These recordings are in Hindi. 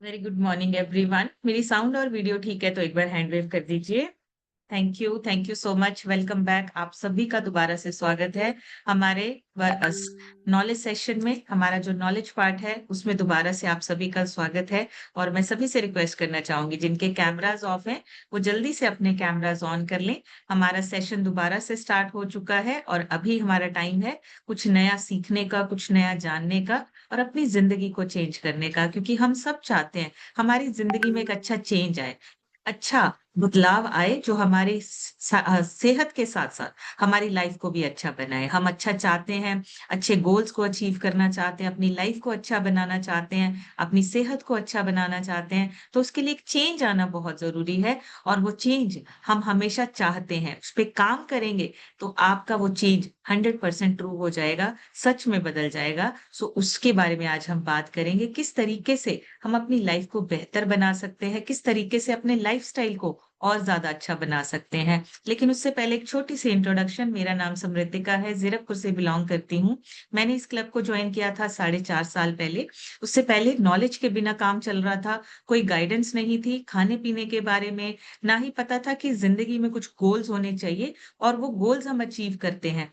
Very good morning everyone. मेरी साउंड और वीडियो ठीक है तो एक बार हैंड वेव कर दीजिए। Thank you so much. Welcome back. आप सभी का दोबारा से स्वागत है हमारे नॉलेज सेशन में। हमारा जो नॉलेज पार्ट है उसमें दोबारा से आप सभी का स्वागत है। और मैं सभी से रिक्वेस्ट करना चाहूंगी जिनके कैमराज ऑफ हैं वो जल्दी से अपने कैमराज ऑन कर लें। हमारा सेशन दोबारा से स्टार्ट हो चुका है और अभी हमारा टाइम है कुछ नया सीखने का, कुछ नया जानने का और अपनी जिंदगी को चेंज करने का, क्योंकि हम सब चाहते हैं हमारी जिंदगी में एक अच्छा चेंज आए, अच्छा बदलाव आए जो हमारी सेहत के साथ साथ हमारी लाइफ को भी अच्छा बनाए। हम अच्छा चाहते हैं, अच्छे गोल्स को अचीव करना चाहते हैं, अपनी लाइफ को अच्छा बनाना चाहते हैं, अपनी सेहत को अच्छा बनाना चाहते हैं, तो उसके लिए एक चेंज आना बहुत जरूरी है। और वो चेंज हम हमेशा चाहते हैं, उस पर काम करेंगे तो आपका वो चेंज 100% ट्रू हो जाएगा, सच में बदल जाएगा। सो उसके बारे में आज हम बात करेंगे, किस तरीके से हम अपनी लाइफ को बेहतर बना सकते हैं, किस तरीके से अपने लाइफस्टाइल को और ज्यादा अच्छा बना सकते हैं। लेकिन उससे पहले एक छोटी सी इंट्रोडक्शन। मेरा नाम समृतिका है, जीरकपुर से बिलोंग करती हूँ। मैंने इस क्लब को ज्वाइन किया था 4.5 साल पहले। उससे पहले नॉलेज के बिना काम चल रहा था, कोई गाइडेंस नहीं थी खाने पीने के बारे में, ना ही पता था कि जिंदगी में कुछ गोल्स होने चाहिए और वो गोल्स हम अचीव करते हैं।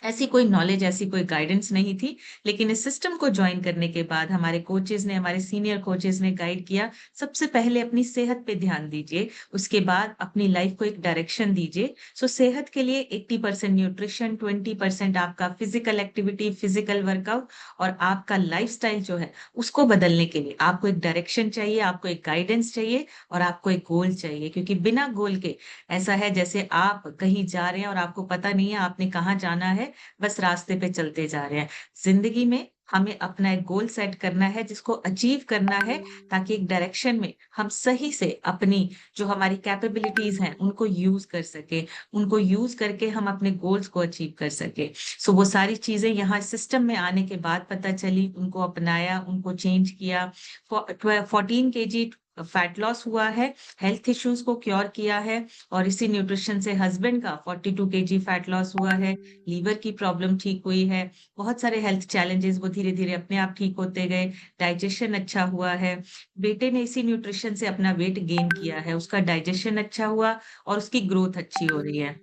ऐसी कोई नॉलेज, ऐसी कोई गाइडेंस नहीं थी। लेकिन इस सिस्टम को ज्वाइन करने के बाद हमारे कोचेज ने, हमारे सीनियर कोचेज ने गाइड किया, सबसे पहले अपनी सेहत पे ध्यान दीजिए, उसके बाद अपनी लाइफ को एक डायरेक्शन दीजिए। सो सेहत के लिए 80% न्यूट्रिशन, 20% आपका फिजिकल एक्टिविटी, फिजिकल वर्कआउट, और आपका लाइफस्टाइल जो है उसको बदलने के लिए आपको एक डायरेक्शन चाहिए, आपको एक गाइडेंस चाहिए और आपको एक गोल चाहिए। क्योंकि बिना गोल के ऐसा है जैसे आप कहीं जा रहे हैं और आपको पता नहीं है आपने कहाँ जाना है, बस रास्ते पे चलते जा रहे हैं। जिंदगी में हमें अपना एक गोल सेट करना है जिसको अचीव करना है, ताकि एक डायरेक्शन में हम सही से अपनी जो हमारी कैपेबिलिटीज हैं उनको यूज कर सके, उनको यूज करके हम अपने गोल्स को अचीव कर सके। सो वो सारी चीजें यहाँ सिस्टम में आने के बाद पता चली, उनको अपनाया, उनको चेंज किया। 14 kg फैट लॉस हुआ है, हेल्थ इश्यूज को क्योर किया है, और इसी न्यूट्रिशन से हस्बैंड का 42 kg फैट लॉस हुआ है, लीवर की प्रॉब्लम ठीक हुई है, बहुत सारे हेल्थ चैलेंजेस वो धीरे धीरे अपने आप ठीक होते गए, डाइजेशन अच्छा हुआ है। बेटे ने इसी न्यूट्रिशन से अपना वेट गेन किया है, उसका डाइजेशन अच्छा हुआ और उसकी ग्रोथ अच्छी हो रही है।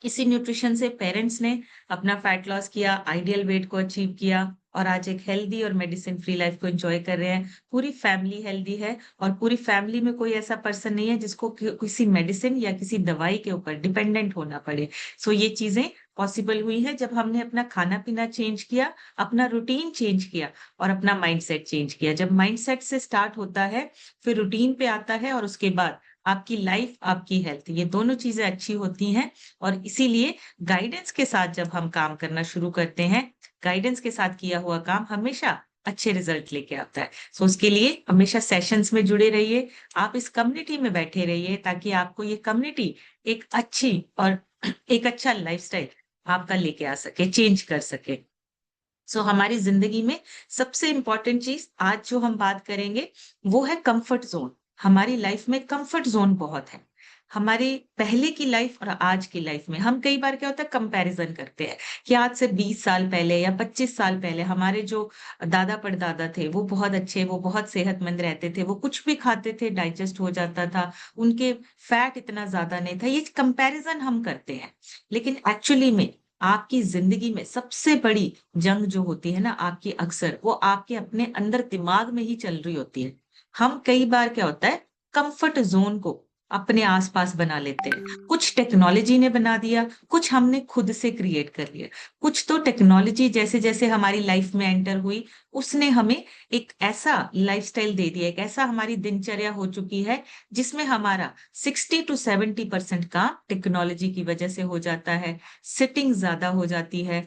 इसी न्यूट्रिशन से पेरेंट्स ने अपना फैट लॉस किया, आइडियल वेट को अचीव किया और आज एक हेल्दी और मेडिसिन फ्री लाइफ को एंजॉय कर रहे हैं। पूरी फैमिली हेल्दी है और पूरी फैमिली में कोई ऐसा पर्सन नहीं है जिसको किसी मेडिसिन या किसी दवाई के ऊपर डिपेंडेंट होना पड़े। सो ये चीजें पॉसिबल हुई है जब हमने अपना खाना पीना चेंज किया, अपना रूटीन चेंज किया और अपना माइंडसेट चेंज किया। जब माइंडसेट से स्टार्ट होता है फिर रूटीन पे आता है और उसके बाद आपकी लाइफ, आपकी हेल्थ, ये दोनों चीजें अच्छी होती हैं। और इसीलिए गाइडेंस के साथ जब हम काम करना शुरू करते हैं, गाइडेंस के साथ किया हुआ काम हमेशा अच्छे रिजल्ट लेके आता है। सो उसके लिए हमेशा सेशंस में जुड़े रहिए, आप इस कम्युनिटी में बैठे रहिए, ताकि आपको ये कम्युनिटी एक अच्छी और एक अच्छा लाइफस्टाइल आपका लेके आ सके, चेंज कर सके। सो हमारी जिंदगी में सबसे इंपॉर्टेंट चीज आज जो हम बात करेंगे वो है कंफर्ट जोन। हमारी लाइफ में कंफर्ट जोन बहुत है। हमारी पहले की लाइफ और आज की लाइफ में हम कई बार क्या होता है कंपैरिजन करते हैं कि आज से 20 साल पहले या 25 साल पहले हमारे जो दादा परदादा थे वो बहुत अच्छे, वो बहुत सेहतमंद रहते थे, वो कुछ भी खाते थे डाइजेस्ट हो जाता था, उनके फैट इतना ज्यादा नहीं था। ये कंपैरिजन हम करते हैं, लेकिन एक्चुअली में आपकी जिंदगी में सबसे बड़ी जंग जो होती है ना आपकी, अक्सर वो आपके अपने अंदर दिमाग में ही चल रही होती है। हम कई बार क्या होता है कंफर्ट जोन को अपने आसपास बना लेते हैं। कुछ टेक्नोलॉजी ने बना दिया, कुछ हमने खुद से क्रिएट कर लिया। कुछ तो टेक्नोलॉजी जैसे जैसे हमारी लाइफ में एंटर हुई उसने हमें एक ऐसा लाइफस्टाइल दे दिया, एक ऐसा हमारी दिनचर्या हो चुकी है जिसमें हमारा 60 to 70% काम टेक्नोलॉजी की वजह से हो जाता है। सिटिंग ज्यादा हो जाती है,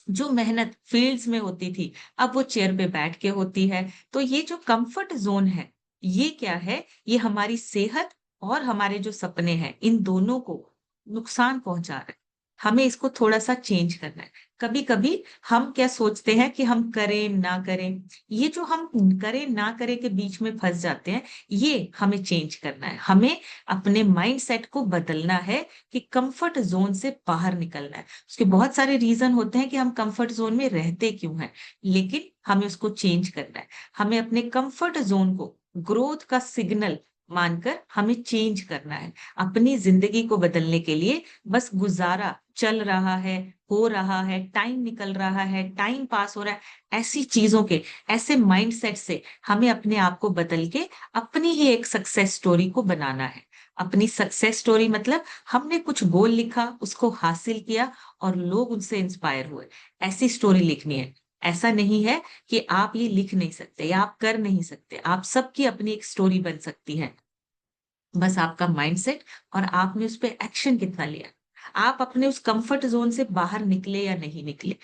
जो मेहनत फील्ड्स में होती थी अब वो चेयर पे बैठ के होती है। तो ये जो कंफर्ट जोन है ये क्या है, ये हमारी सेहत और हमारे जो सपने हैं इन दोनों को नुकसान पहुंचा रहा है। हमें इसको थोड़ा सा चेंज करना है। कभी कभी हम क्या सोचते हैं कि हम करें ना करें, ये जो हम करें ना करें के बीच में फंस जाते हैं, ये हमें चेंज करना है। हमें अपने माइंड सेट को बदलना है कि कंफर्ट जोन से बाहर निकलना है। उसके बहुत सारे रीजन होते हैं कि हम कंफर्ट जोन में रहते क्यों हैं, लेकिन हमें उसको चेंज करना है। हमें अपने कंफर्ट जोन को ग्रोथ का सिग्नल मानकर हमें चेंज करना है। अपनी जिंदगी को बदलने के लिए बस गुजारा चल रहा है, हो रहा है, टाइम निकल रहा है, टाइम पास हो रहा है, ऐसी चीजों के, ऐसे माइंडसेट से हमें अपने आप को बदल के अपनी ही एक सक्सेस स्टोरी को बनाना है। अपनी सक्सेस स्टोरी मतलब हमने कुछ गोल लिखा, उसको हासिल किया और लोग उनसे इंस्पायर हुए, ऐसी स्टोरी लिखनी है। ऐसा नहीं है कि आप ये लिख नहीं सकते या आप कर नहीं सकते, आप सबकी अपनी एक स्टोरी बन सकती है। बस आपका माइंडसेट और आपने उस पे एक्शन कितना लिया। आप अपने उस कंफर्ट जोन से बाहर निकले या नहीं निकले।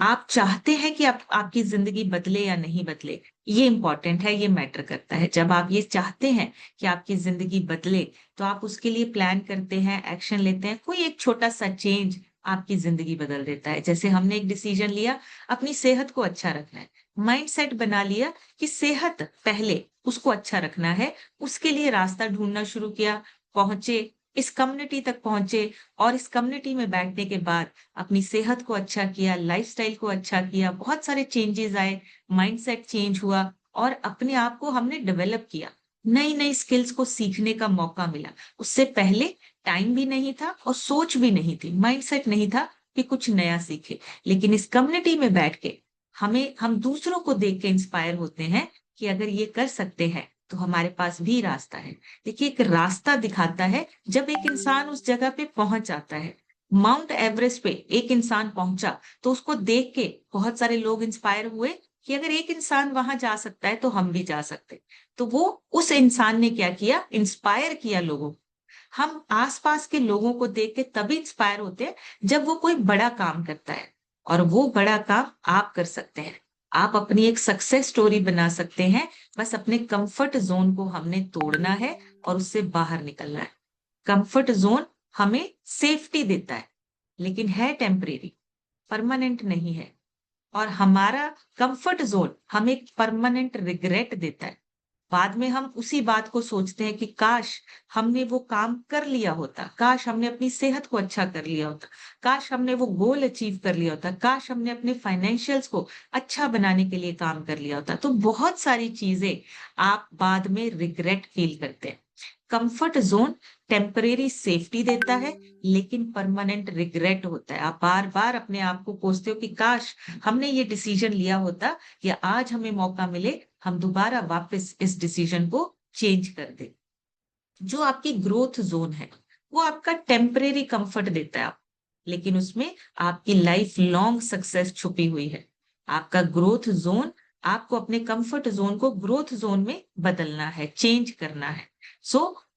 आप चाहते हैं कि आपकी जिंदगी बदले या नहीं बदले, ये इंपॉर्टेंट है, ये मैटर करता है। जब आप ये चाहते हैं कि आपकी जिंदगी बदले, तो आप उसके लिए प्लान करते हैं, एक्शन लेते हैं। कोई एक छोटा सा चेंज आपकी जिंदगी बदल देता है। जैसे हमने एक डिसीजन लिया, अपनी सेहत को अच्छा रखना है, माइंड सेट बना लिया कि सेहत पहले, उसको अच्छा रखना है। उसके लिए रास्ता ढूंढना शुरू किया, पहुंचे, इस कम्युनिटी तक पहुंचे, और इस कम्युनिटी में बैठने के बाद अपनी सेहत को अच्छा किया, लाइफस्टाइल को अच्छा किया, बहुत सारे चेंजेस आए, माइंडसेट चेंज हुआ और अपने आप को हमने डेवलप किया। नई नई स्किल्स को सीखने का मौका मिला। उससे पहले टाइम भी नहीं था और सोच भी नहीं थी, माइंडसेट नहीं था कि कुछ नया सीखे। लेकिन इस कम्युनिटी में बैठ के हम दूसरों को देख के इंस्पायर होते हैं कि अगर ये कर सकते हैं तो हमारे पास भी रास्ता है। देखिए, एक रास्ता दिखाता है जब एक इंसान उस जगह पे पहुंच जाता है। माउंट एवरेस्ट पे एक इंसान पहुंचा तो उसको देख के बहुत सारे लोग इंस्पायर हुए कि अगर एक इंसान वहां जा सकता है तो हम भी जा सकते हैं। तो वो, उस इंसान ने क्या किया, इंस्पायर किया लोगों को। हम आसपास के लोगों को देख के तभी इंस्पायर होते हैं जब वो कोई बड़ा काम करता है, और वो बड़ा काम आप कर सकते हैं। आप अपनी एक सक्सेस स्टोरी बना सकते हैं। बस अपने कंफर्ट जोन को हमने तोड़ना है और उससे बाहर निकलना है। कंफर्ट जोन हमें सेफ्टी देता है, लेकिन है टेम्परेरी, परमानेंट नहीं है। और हमारा कंफर्ट जोन हमें परमानेंट रिग्रेट देता है। बाद में हम उसी बात को सोचते हैं कि काश हमने वो काम कर लिया होता, काश हमने अपनी सेहत को अच्छा कर लिया होता, काश हमने वो गोल अचीव कर लिया होता, काश हमने अपने फाइनेंशियल्स को अच्छा बनाने के लिए काम कर लिया होता। तो बहुत सारी चीजें आप बाद में रिग्रेट फील करते हैं। कंफर्ट जोन टेम्परेरी सेफ्टी देता है, लेकिन परमानेंट रिग्रेट होता है। आप बार बार अपने आप को कोसते हो कि काश हमने ये डिसीजन लिया होता, या आज हमें मौका मिले हम दोबारा वापस इस डिसीजन को चेंज कर दें। जो आपकी ग्रोथ जोन है, वो आपका टेम्परेरी कंफर्ट देता है, लेकिन उसमें आपकी लाइफ लॉन्ग सक्सेस छुपी हुई है। आपका ग्रोथ जोन, आपको अपने कंफर्ट जोन को ग्रोथ जोन में बदलना है, चेंज करना है।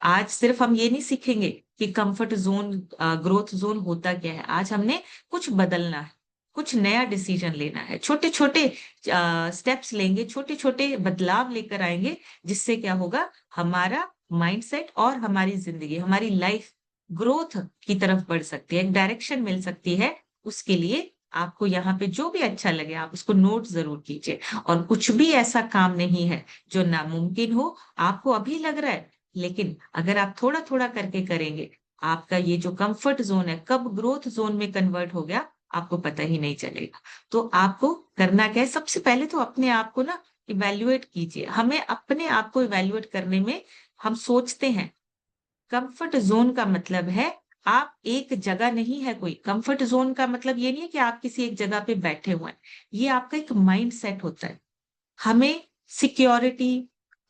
आज सिर्फ हम ये नहीं सीखेंगे कि कंफर्ट जोन ग्रोथ जोन होता क्या है। आज हमने कुछ बदलना है, कुछ नया डिसीजन लेना है, छोटे छोटे स्टेप्स लेंगे, छोटे छोटे बदलाव लेकर आएंगे, जिससे क्या होगा, हमारा माइंडसेट और हमारी जिंदगी, हमारी लाइफ ग्रोथ की तरफ बढ़ सकती है, एक डायरेक्शन मिल सकती है। उसके लिए आपको यहाँ पे जो भी अच्छा लगे आप उसको नोट जरूर कीजिए। और कुछ भी ऐसा काम नहीं है जो नामुमकिन हो। आपको अभी लग रहा है, लेकिन अगर आप थोड़ा थोड़ा करके करेंगे, आपका ये जो कंफर्ट जोन है कब ग्रोथ जोन में कन्वर्ट हो गया आपको पता ही नहीं चलेगा। तो आपको करना क्या है, सबसे पहले तो अपने आप को ना इवेल्युएट कीजिए। हमें अपने आप को इवेल्युएट करने में, हम सोचते हैं कंफर्ट जोन का मतलब है आप एक जगह नहीं है कोई। कंफर्ट जोन का मतलब ये नहीं है कि आप किसी एक जगह पे बैठे हुए हैं, ये आपका एक माइंड सेट होता है। हमें सिक्योरिटी,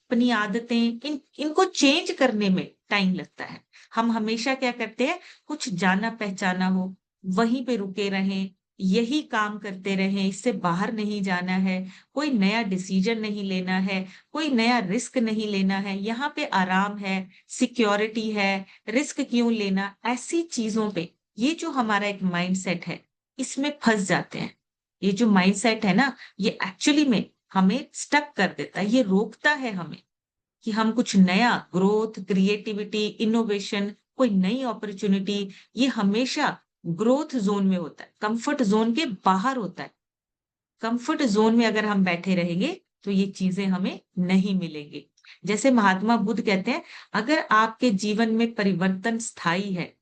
अपनी आदतें, इनको चेंज करने में टाइम लगता है। हम हमेशा क्या करते हैं, कुछ जाना पहचाना हो, वहीं पे रुके रहें, यही काम करते रहें, इससे बाहर नहीं जाना है, कोई नया डिसीजन नहीं लेना है, कोई नया रिस्क नहीं लेना है, यहाँ पे आराम है, सिक्योरिटी है, रिस्क क्यों लेना, ऐसी चीजों पे ये जो हमारा एक माइंडसेट है, इसमें फंस जाते हैं। ये जो माइंडसेट है ना, ये एक्चुअली में हमें स्टक कर देता है, ये रोकता है हमें कि हम कुछ नया, ग्रोथ, क्रिएटिविटी, इनोवेशन, कोई नई अपॉर्चुनिटी, ये हमेशा ग्रोथ जोन में होता है, कंफर्ट जोन के बाहर होता है। कंफर्ट जोन में अगर हम बैठे रहेंगे तो ये चीजें हमें नहीं मिलेंगी। जैसे महात्मा बुद्ध कहते हैं, अगर आपके जीवन में परिवर्तन स्थायी है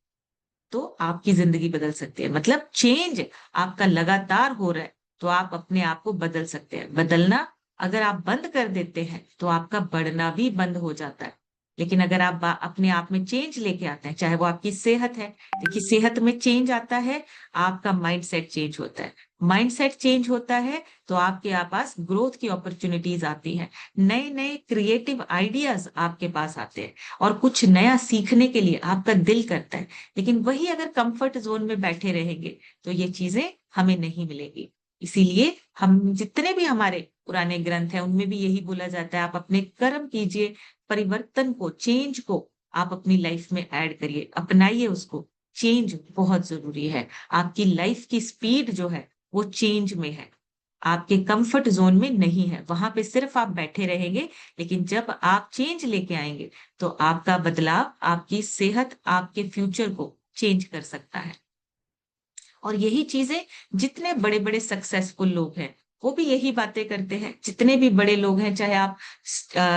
तो आपकी जिंदगी बदल सकती है। मतलब चेंज आपका लगातार हो रहा है तो आप अपने आप को बदल सकते हैं। बदलना अगर आप बंद कर देते हैं तो आपका बढ़ना भी बंद हो जाता है। लेकिन अगर आप अपने आप में चेंज लेके आते हैं, चाहे वो आपकी सेहत है, देखिए सेहत में चेंज आता है, आपका माइंडसेट चेंज होता है। माइंडसेट चेंज होता है तो आपके पास ग्रोथ की अपॉर्चुनिटीज आती हैं, नए नए क्रिएटिव आइडियाज आपके पास आते हैं, और कुछ नया सीखने के लिए आपका दिल करता है। लेकिन वही अगर कंफर्ट जोन में बैठे रहेंगे तो ये चीजें हमें नहीं मिलेगी। इसीलिए हम जितने भी हमारे पुराने ग्रंथ हैं उनमें भी यही बोला जाता है, आप अपने कर्म कीजिए, परिवर्तन को, चेंज को आप अपनी लाइफ में ऐड करिए, अपनाइए उसको। चेंज बहुत जरूरी है। आपकी लाइफ की स्पीड जो है वो चेंज में है, आपके कंफर्ट जोन में नहीं है। वहां पे सिर्फ आप बैठे रहेंगे। लेकिन जब आप चेंज लेके आएंगे तो आपका बदलाव आपकी सेहत, आपके फ्यूचर को चेंज कर सकता है। और यही चीजें जितने बड़े बड़े सक्सेसफुल लोग हैं वो भी यही बातें करते हैं। जितने भी बड़े लोग हैं, चाहे आप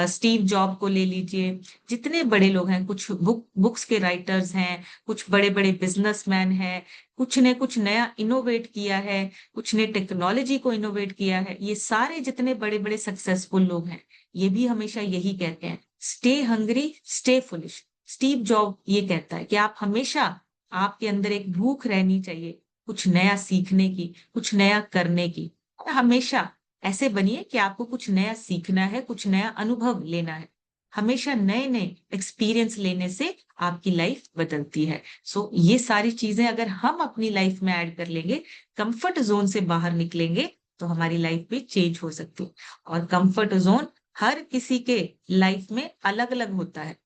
स्टीव जॉब को ले लीजिए, जितने बड़े लोग हैं, कुछ बुक्स के राइटर्स हैं, कुछ बड़े बड़े बिजनेसमैन हैं, कुछ ने कुछ नया इनोवेट किया है, कुछ ने टेक्नोलॉजी को इनोवेट किया है, ये सारे जितने बड़े बड़े सक्सेसफुल लोग हैं ये भी हमेशा यही कहते हैं, stay hungry stay foolish. Steve job ये कहता है कि आप हमेशा, आपके अंदर एक भूख रहनी चाहिए कुछ नया सीखने की, कुछ नया करने की। हमेशा ऐसे बनिए कि आपको कुछ नया सीखना है, कुछ नया अनुभव लेना है। हमेशा नए नए एक्सपीरियंस लेने से आपकी लाइफ बदलती है। सो ये सारी चीजें अगर हम अपनी लाइफ में ऐड कर लेंगे, कंफर्ट जोन से बाहर निकलेंगे, तो हमारी लाइफ भी चेंज हो सकती है। और कंफर्ट जोन हर किसी के लाइफ में अलग अलग होता है।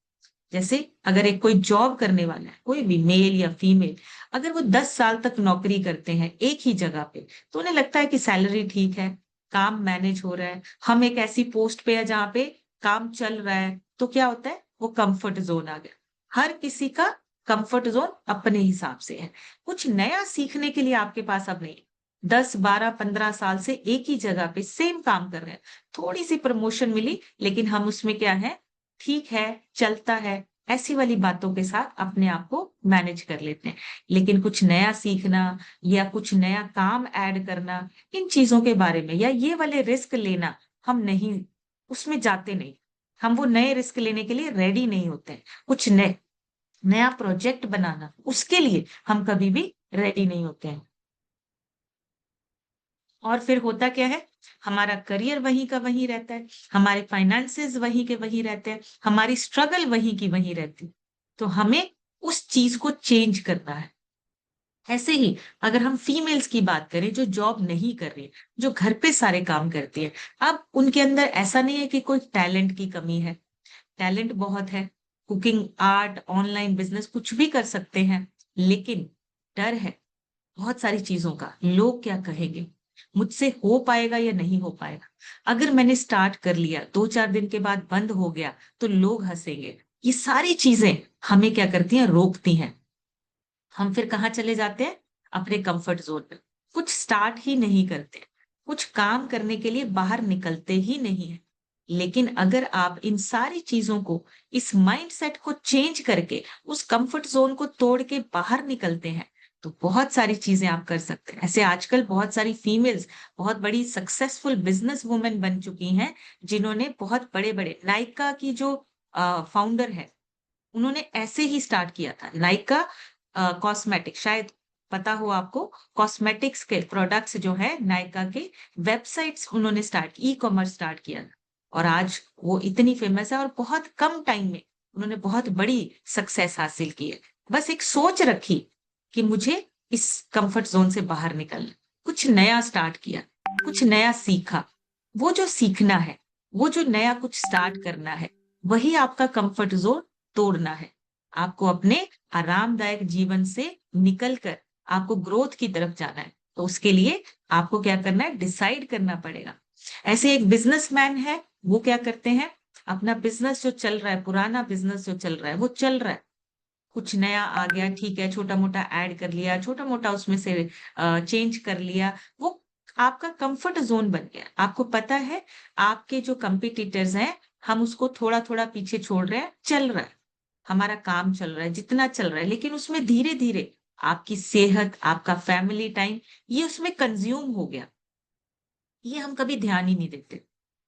जैसे अगर एक कोई जॉब करने वाला है, कोई भी मेल या फीमेल, अगर वो 10 साल तक नौकरी करते हैं एक ही जगह पे, तो उन्हें लगता है कि सैलरी ठीक है, काम मैनेज हो रहा है, हम एक ऐसी पोस्ट पे है जहाँ पे काम चल रहा है, तो क्या होता है, वो कंफर्ट जोन आ गया। हर किसी का कंफर्ट जोन अपने हिसाब से है। कुछ नया सीखने के लिए आपके पास अब नहीं। 10 12 15 साल से एक ही जगह पे सेम काम कर रहे हैं, थोड़ी सी प्रमोशन मिली लेकिन हम उसमें क्या है, ठीक है, चलता है, ऐसी वाली बातों के साथ अपने आप को मैनेज कर लेते हैं। लेकिन कुछ नया सीखना या कुछ नया काम ऐड करना, इन चीजों के बारे में या ये वाले रिस्क लेना, हम नहीं, उसमें जाते नहीं। हम वो नए रिस्क लेने के लिए रेडी नहीं होते हैं। कुछ नए, नया प्रोजेक्ट बनाना, उसके लिए हम कभी भी रेडी नहीं होते हैं। और फिर होता क्या है, हमारा करियर वहीं का वहीं रहता है, हमारे फाइनेंसेस वहीं के वहीं रहते हैं, हमारी स्ट्रगल वहीं की वहीं रहती है। तो हमें उस चीज को चेंज करना है। ऐसे ही अगर हम फीमेल्स की बात करें जो जॉब नहीं कर रही, जो घर पे सारे काम करती है, अब उनके अंदर ऐसा नहीं है कि कोई टैलेंट की कमी है, टैलेंट बहुत है, कुकिंग, आर्ट, ऑनलाइन बिजनेस कुछ भी कर सकते हैं। लेकिन डर है बहुत सारी चीजों का, लोग क्या कहेंगे, मुझसे हो पाएगा या नहीं हो पाएगा, अगर मैंने स्टार्ट कर लिया 2 4 दिन के बाद बंद हो गया तो लोग हंसेंगे। ये सारी चीजें हमें क्या करती हैं, रोकती हैं। हम फिर कहाँ चले जाते हैं, अपने कंफर्ट जोन में, कुछ स्टार्ट ही नहीं करते, कुछ काम करने के लिए बाहर निकलते ही नहीं है। लेकिन अगर आप इन सारी चीजों को, इस माइंडसेट को चेंज करके उस कंफर्ट जोन को तोड़ के बाहर निकलते हैं तो बहुत सारी चीजें आप कर सकते हैं। ऐसे आजकल बहुत सारी फीमेल्स बहुत बड़ी सक्सेसफुल बिजनेस वुमेन बन चुकी हैं, जिन्होंने बहुत बड़े बड़े, नायका की जो फाउंडर है, उन्होंने ऐसे ही स्टार्ट किया था। नायका कॉस्मेटिक, शायद पता हो आपको, कॉस्मेटिक्स के प्रोडक्ट्स जो है नायका के, वेबसाइट्स उन्होंने स्टार्ट, ई कॉमर्स स्टार्ट किया था। और आज वो इतनी फेमस है और बहुत कम टाइम में उन्होंने बहुत बड़ी सक्सेस हासिल की है। बस एक सोच रखी कि मुझे इस कंफर्ट जोन से बाहर निकलना, कुछ नया स्टार्ट किया, कुछ नया सीखा। वो जो सीखना है, वो जो नया कुछ स्टार्ट करना है, वही आपका कंफर्ट जोन तोड़ना है। आपको अपने आरामदायक जीवन से निकलकर आपको ग्रोथ की तरफ जाना है। तो उसके लिए आपको क्या करना है, डिसाइड करना पड़ेगा। ऐसे एक बिजनेसमैन है, वो क्या करते हैं, अपना बिजनेस जो चल रहा है, पुराना बिजनेस जो चल रहा है वो चल रहा है, कुछ नया आ गया, ठीक है, छोटा-मोटा ऐड कर लिया, छोटा-मोटा उसमें से चेंज कर लिया, वो आपका कंफर्ट ज़ोन बन गया। आपको पता है आपके जो कॉम्पिटिटर्स हैं, हम उसको थोड़ा-थोड़ा पीछे छोड़ रहे हैं, चल रहा है, हमारा काम चल रहा है, जितना चल रहा है, लेकिन उसमें धीरे-धीरे आपकी सेहत, आपका फैमिली टाइम, ये उसमें कंज़्यूम हो गया। ये हम कभी ध्यान ही नहीं देते।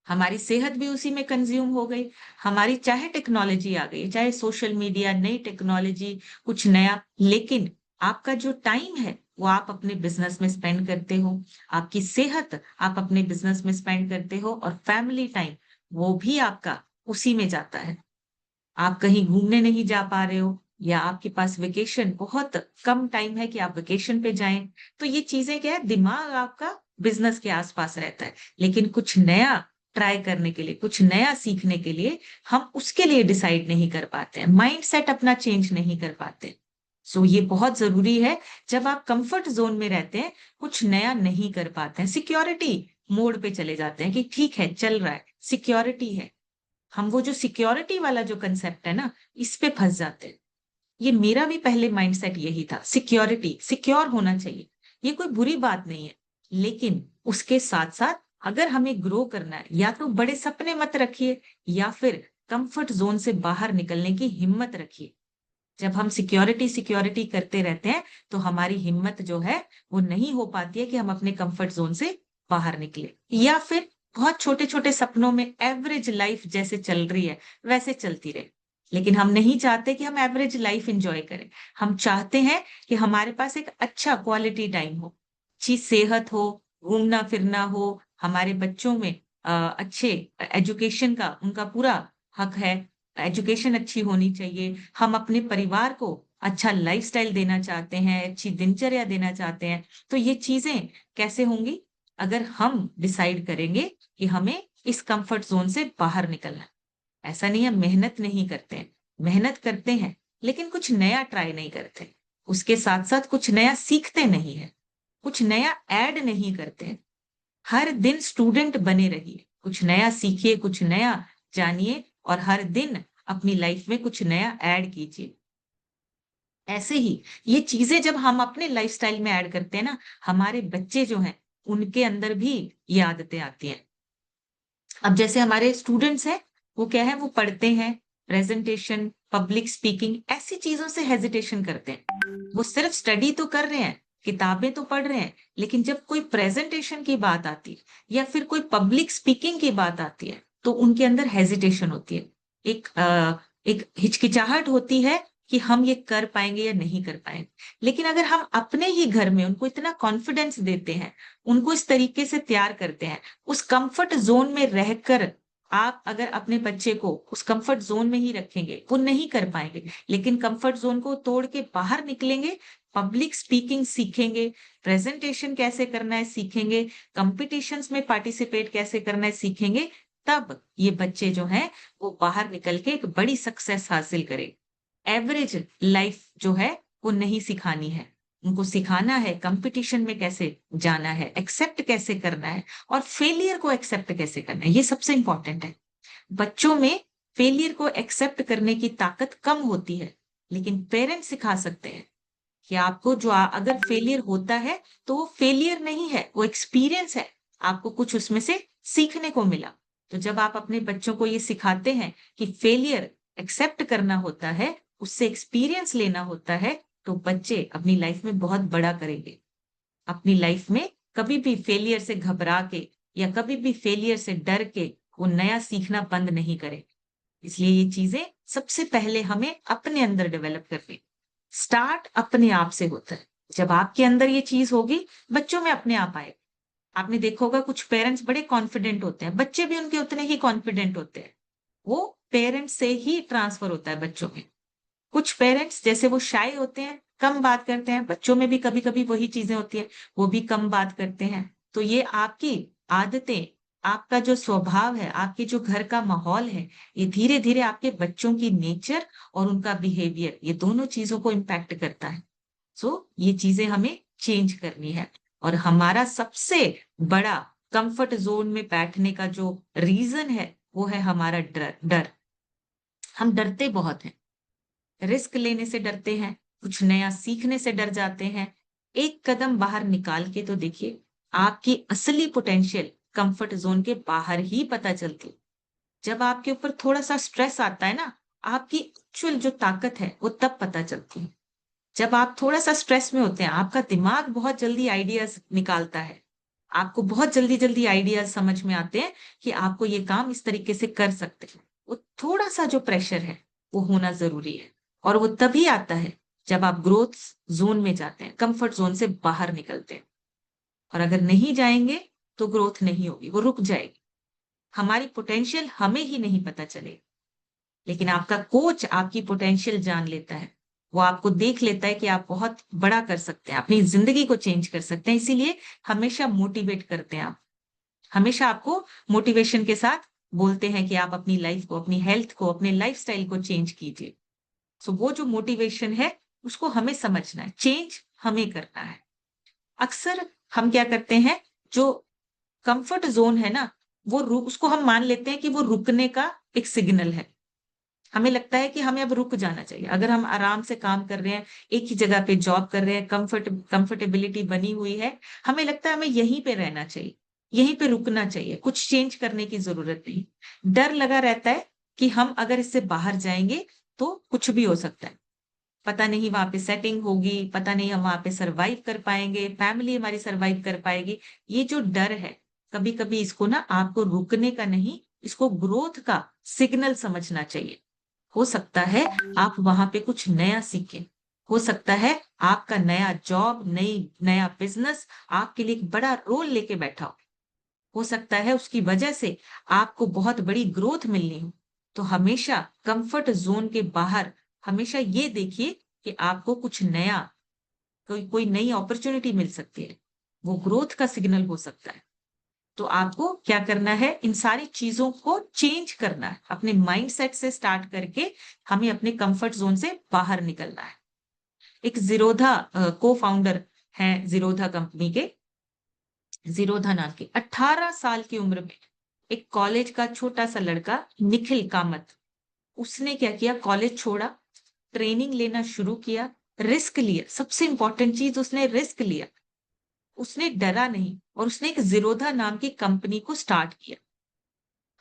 हमारी सेहत भी उसी में कंज़्यूम हो गई, हमारी चाहे टेक्नोलॉजी आ गई, चाहे सोशल मीडिया, नई टेक्नोलॉजी, कुछ नया, लेकिन आपका जो टाइम है, वो आप अपने बिज़नेस में स्पेंड करते हो। आपकी सेहत आप अपने बिज़नेस में स्पेंड करते हो और फैमिली टाइम, वो भी आपका उसी में जाता है। आप कहीं घूमने नहीं जा पा रहे हो या आपके पास वेकेशन बहुत कम टाइम है कि आप वेकेशन पे जाएँ, तो ये चीज़ें क्या है, दिमाग आपका बिज़नेस के आस-पास रहता है। लेकिन कुछ नया ट्राई करने के लिए, कुछ नया सीखने के लिए हम उसके लिए डिसाइड नहीं कर पाते हैं, माइंडसेट अपना चेंज नहीं कर पाते। सो ये बहुत ज़रूरी है, जब आप कम्फर्ट ज़ोन में रहते हैं, कुछ नया नहीं कर पाते हैं, सिक्योरिटी मोड पे चले जाते हैं कि ठीक है, चल रहा है, सिक्योरिटी है। हम वो जो सिक्योरिटी वाला जो कांसेप्ट है ना, इस पे फँस जाते हैं। ये मेरा भी पहले माइंडसेट यही था, सिक्योरिटी, सिक्योर होना चाहिए। ये कोई बुरी बात नहीं है, लेकिन उसके साथ-साथ अगर हमें ग्रो करना है, या तो बड़े सपने मत रखिए या फिर कम्फर्ट ज़ोन से बाहर निकलने की हिम्मत रखिए। जब हम सिक्योरिटी, सिक्योरिटी करते रहते हैं, तो हमारी हिम्मत जो है, वो नहीं हो पाती है कि हम अपने कम्फर्ट ज़ोन से बाहर निकलें। या फिर बहुत छोटे-छोटे सपनों में एवरेज लाइफ़ जैसे चल रही है, वैसे चलती रहे। लेकिन हम नहीं चाहते कि हम एवरेज लाइफ़ एन्जॉय करें। हम चाहते हैं कि हमारे पास एक अच्छा क्वालिटी टाइम हो, अच्छी सेहत हो, घूमना-फिरना हो, हमारे बच्चों में अच्छे एजुकेशन का उनका पूरा हक है, एजुकेशन अच्छी होनी चाहिए। हम अपने परिवार को अच्छा लाइफ़स्टाइल देना चाहते हैं, अच्छी दिनचर्या देना चाहते हैं। तो ये चीज़ें कैसे होंगी? अगर हम डिसाइड करेंगे कि हमें इस कम्फर्ट ज़ोन से बाहर निकलना है। ऐसा नहीं है मेहनत नहीं करते हैं, मेहनत करते हैं, लेकिन कुछ नया ट्राई नहीं करते। उसके साथ-साथ कुछ नया सीखते नहीं हैं, कुछ नया ऐड नहीं करते हैं। हर दिन स्टूडेंट बने रहिए, कुछ नया सीखिए, कुछ नया जानिए और हर दिन अपनी लाइफ में कुछ नया ऐड कीजिए। ऐसे ही ये चीज़ें जब हम अपने लाइफ़स्टाइल में ऐड करते हैं ना, हमारे बच्चे जो हैं, उनके अंदर भी ये आदतें आती हैं। अब जैसे हमारे स्टूडेंट्स हैं, वो क्या है, वो पढ़ते हैं, प्रेज़ेंटेशन, पब्लिक स्पीकिंग ऐसी चीज़ों से हेजिटेशन करते हैं। वो सिर्फ़ स्टडी तो कर रहे हैं, किताबें तो पढ़ रहे हैं, लेकिन जब कोई प्रेज़ेंटेशन की बात आती है या फिर कोई पब्लिक स्पीकिंग की बात आती है, तो उनके अंदर हेजिटेशन होती है। एक हिचकिचाहट होती है कि हम ये कर पाएँगे या नहीं कर पाएँगे। लेकिन अगर हम अपने ही घर में उनको इतना कॉन्फिडेंस देते हैं, उनको इस तरीके से तैयार करते हैं, उस कम्फर्ट ज़ोन में रहकर आप अगर अपने बच्चे को उस कम्फर्ट ज़ोन में ही रखेंगे, वो नहीं कर पाएँगे। लेकिन कम्फर्ट ज़ोन को तोड़ के बाहर निकलेंगे, पब्लिक स्पीकिंग सीखेंगे, प्रेज़ेंटेशन कैसे करना है सीखेंगे, कॉम्पिटिशन्स में पार्टिसिपेट कैसे करना है सीखेंगे, तब ये बच्चे जो हैं, वो बाहर निकल के एक बड़ी सक्सेस हासिल करें। एवरेज लाइफ़ जो है, वो नहीं सिखानी है। उनको सिखाना है कॉम्पिटिशन में कैसे जाना है, एक्सेप्ट कैसे करना है और फेलियर को एक्सेप्ट कैसे करना है, ये सबसे इम्पोर्टेंट है। बच्चों में फेलियर को एक्सेप्ट करने की ताकत कम होती है, लेकिन पेरेंट्स सिखा सकते हैं कि आपको जो अगर फेलियर होता है, तो वो फेलियर नहीं है, वो एक्सपीरियंस है। आपको कुछ उसमें से सीखने को मिला। तो जब आप अपने बच्चों को ये सिखाते हैं कि फेलियर एक्सेप्ट करना होता है, उससे एक्सपीरियंस लेना होता है, तो बच्चे अपनी लाइफ में बहुत बड़ा करेंगे। अपनी लाइफ में कभी भी फेलियर से घबरा के या कभी भी फेलियर से डर के वो नया सीखना बंद नहीं करें। इसलिए ये चीज़ें सबसे पहले हमें अपने अंदर डेवलप करनी। स्टार्ट अपने आप से होता है। जब आपके अंदर ये चीज़ होगी, बच्चों में अपने आप आएगा। आपने देखा होगा कुछ पेरेंट्स बड़े कॉन्फिडेंट होते हैं, बच्चे भी उनके उतने ही कॉन्फिडेंट होते हैं। वो पेरेंट्स से ही ट्रांसफर होता है बच्चों में। कुछ पेरेंट्स जैसे वो शाय होते हैं, कम बात करते हैं, बच्चों में भी कभी-कभी वही चीज़ें होती हैं, वो भी कम बात करते हैं। तो ये आपकी आदतें, आपका जो स्वभाव है, आपके जो घर का माहौल है, ये धीरे-धीरे आपके बच्चों की नेचर और उनका बिहेवियर, ये दोनों चीज़ों को इम्पैक्ट करता है। सो ये चीज़ें हमें चेंज करनी है और हमारा सबसे बड़ा कम्फर्ट ज़ोन में बैठने का जो रीज़न है, वो है हमारा डर डर। हम डरते बहुत हैं। रिस्क लेने से डरते हैं, कुछ नया सीखने से डर जाते हैं। एक कदम बाहर निकाल के तो देखिए, आपकी असली पोटेंशियल कंफर्ट जोन के बाहर ही पता चलती है। जब आपके ऊपर थोड़ा-सा स्ट्रेस आता है ना, आपकी एक्चुअल जो ताकत है, वो तब पता चलती है। जब आप थोड़ा-सा स्ट्रेस में होते हैं, आपका दिमाग बहुत जल्दी आइडियाज़ निकालता है। आपको बहुत जल्दी-जल्दी आइडियाज़ समझ में आते हैं कि आपको ये काम इस तरीके से कर सकते हैं। वो थोड़ा-सा जो प्रेशर है, वो होना ज़रूरी है और वो तभी आता है, जब आप ग्रोथ ज़ोन में जाते हैं, कम्फर्ट ज़ोन से बाहर निकलते हैं। और अगर नहीं जाएँगे, तो ग्रोथ नहीं होगी, वो रुक जाएगी। हमारी पोटेंशियल हमें ही नहीं पता चलेगा। लेकिन आपका कोच आपकी पोटेंशियल जान लेता है। वो आपको देख लेता है कि आप बहुत बड़ा कर सकते हैं, अपनी ज़िंदगी को चेंज कर सकते हैं, इसीलिए हमेशा मोटिवेट करते हैं आप। हमेशा आपको मोटिवेशन के साथ बोलते हैं कि आप अपनी लाइफ़ को, अपनी हेल्थ को, अपने लाइफ़स्टाइल को चेंज कीजिए। सो वो जो मोटिवेशन है, उसको हमें समझना है, चेंज हमें करना है। अक्सर हम क्या करते हैं, जो कम्फर्ट ज़ोन है ना, वो रु उसको हम मान लेते हैं कि वो रुकने का एक सिग्नल है। हमें लगता है कि हमें अब रुक जाना चाहिए। अगर हम आराम से काम कर रहे हैं, एक ही जगह पे जॉब कर रहे हैं, कंफर्टेबिलिटी बनी हुई है, हमें लगता है हमें यहीं पे रहना चाहिए, यहीं पे रुकना चाहिए, कुछ चेंज करने की ज़रूरत नहीं। डर लगा रहता है कि हम अगर इससे बाहर जाएँगे, तो कुछ भी हो सकता है। पता नहीं वहाँ पे सेटिंग होगी, पता नहीं हम वहाँ पे सर्वाइव कर पाएँगे, फैमिली हमारी सर्वाइव कर पाएगी। ये जो डर है, कभी-कभी इसको ना आपको रुकने का नहीं, इसको ग्रोथ का सिग्नल समझना चाहिए। हो सकता है आप वहाँ पे कुछ नया सीखें। हो सकता है आपका नया जॉब, नया बिज़नेस आपके लिए एक बड़ा रोल लेके बैठा हो। हो सकता है उसकी वजह से आपको बहुत बड़ी ग्रोथ मिलनी हो। तो हमेशा कम्फर्ट ज़ोन के बाहर हमेशा ये देखिए कि आपको कुछ नया, कोई कोई नई अपॉर्च्युनिटी मिल सकती है। वो ग्रोथ का सिग्नल हो सकता है। तो आपको क्या करना है, इन सारी चीज़ों को चेंज करना है। अपने माइंडसेट से स्टार्ट करके हमें अपने कम्फर्ट ज़ोन से बाहर निकलना है। एक ज़ीरोधा को-फाउंडर हैं ज़ीरोधा कंपनी के, ज़ीरोधा नाम के 18 साल की उम्र में एक कॉलेज का छोटा-सा लड़का निखिल कामत, उसने क्या किया, कॉलेज छोड़ा, ट्रेनिंग लेना शुरू किया, रिस्क लिया। सबसे इम्पोर्टेंट चीज़, उसने रिस्क लिया। उसने डरा नहीं और उसने एक ज़ीरोधा नाम की कंपनी को स्टार्ट किया।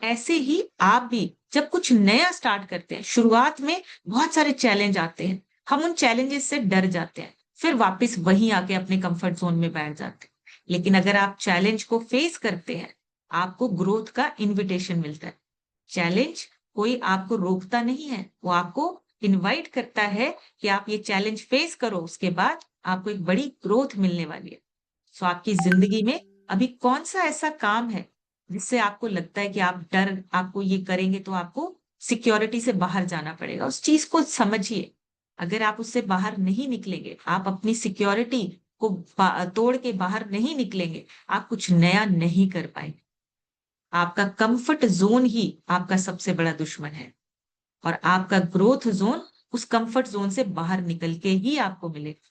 ऐसे ही आप भी जब कुछ नया स्टार्ट करते हैं, शुरुआत में बहुत सारे चैलेंज आते हैं। हम उन चैलेंजेस से डर जाते हैं, फिर वापस वहीं आके अपने कंफर्ट ज़ोन में बैठ जाते हैं। लेकिन अगर आप चैलेंज को फेस करते हैं, आपको ग्रोथ का इन्विटेशन मिलता है। चैलेंज कोई आपको रोकता नहीं है, वो आपको इनवाइट करता है कि आप ये चैलेंज फेस करो, उसके बाद आपको एक बड़ी ग्रोथ मिलने वाली है। सो आपकी ज़िंदगी में अभी कौन-सा ऐसा काम है, जिससे आपको लगता है कि आपको ये करेंगे तो आपको सिक्योरिटी से बाहर जाना पड़ेगा, उस चीज़ को समझिए। अगर आप उससे बाहर नहीं निकलेंगे, आप अपनी सिक्योरिटी को तोड़ के बाहर नहीं निकलेंगे, आप कुछ नया नहीं कर पाएँगे। आपका कम्फर्ट ज़ोन ही आपका सबसे बड़ा दुश्मन है और आपका ग्रोथ ज़ोन उस कम्फर्ट ज़ोन से बाहर निकल के ही आपको मिलेगा।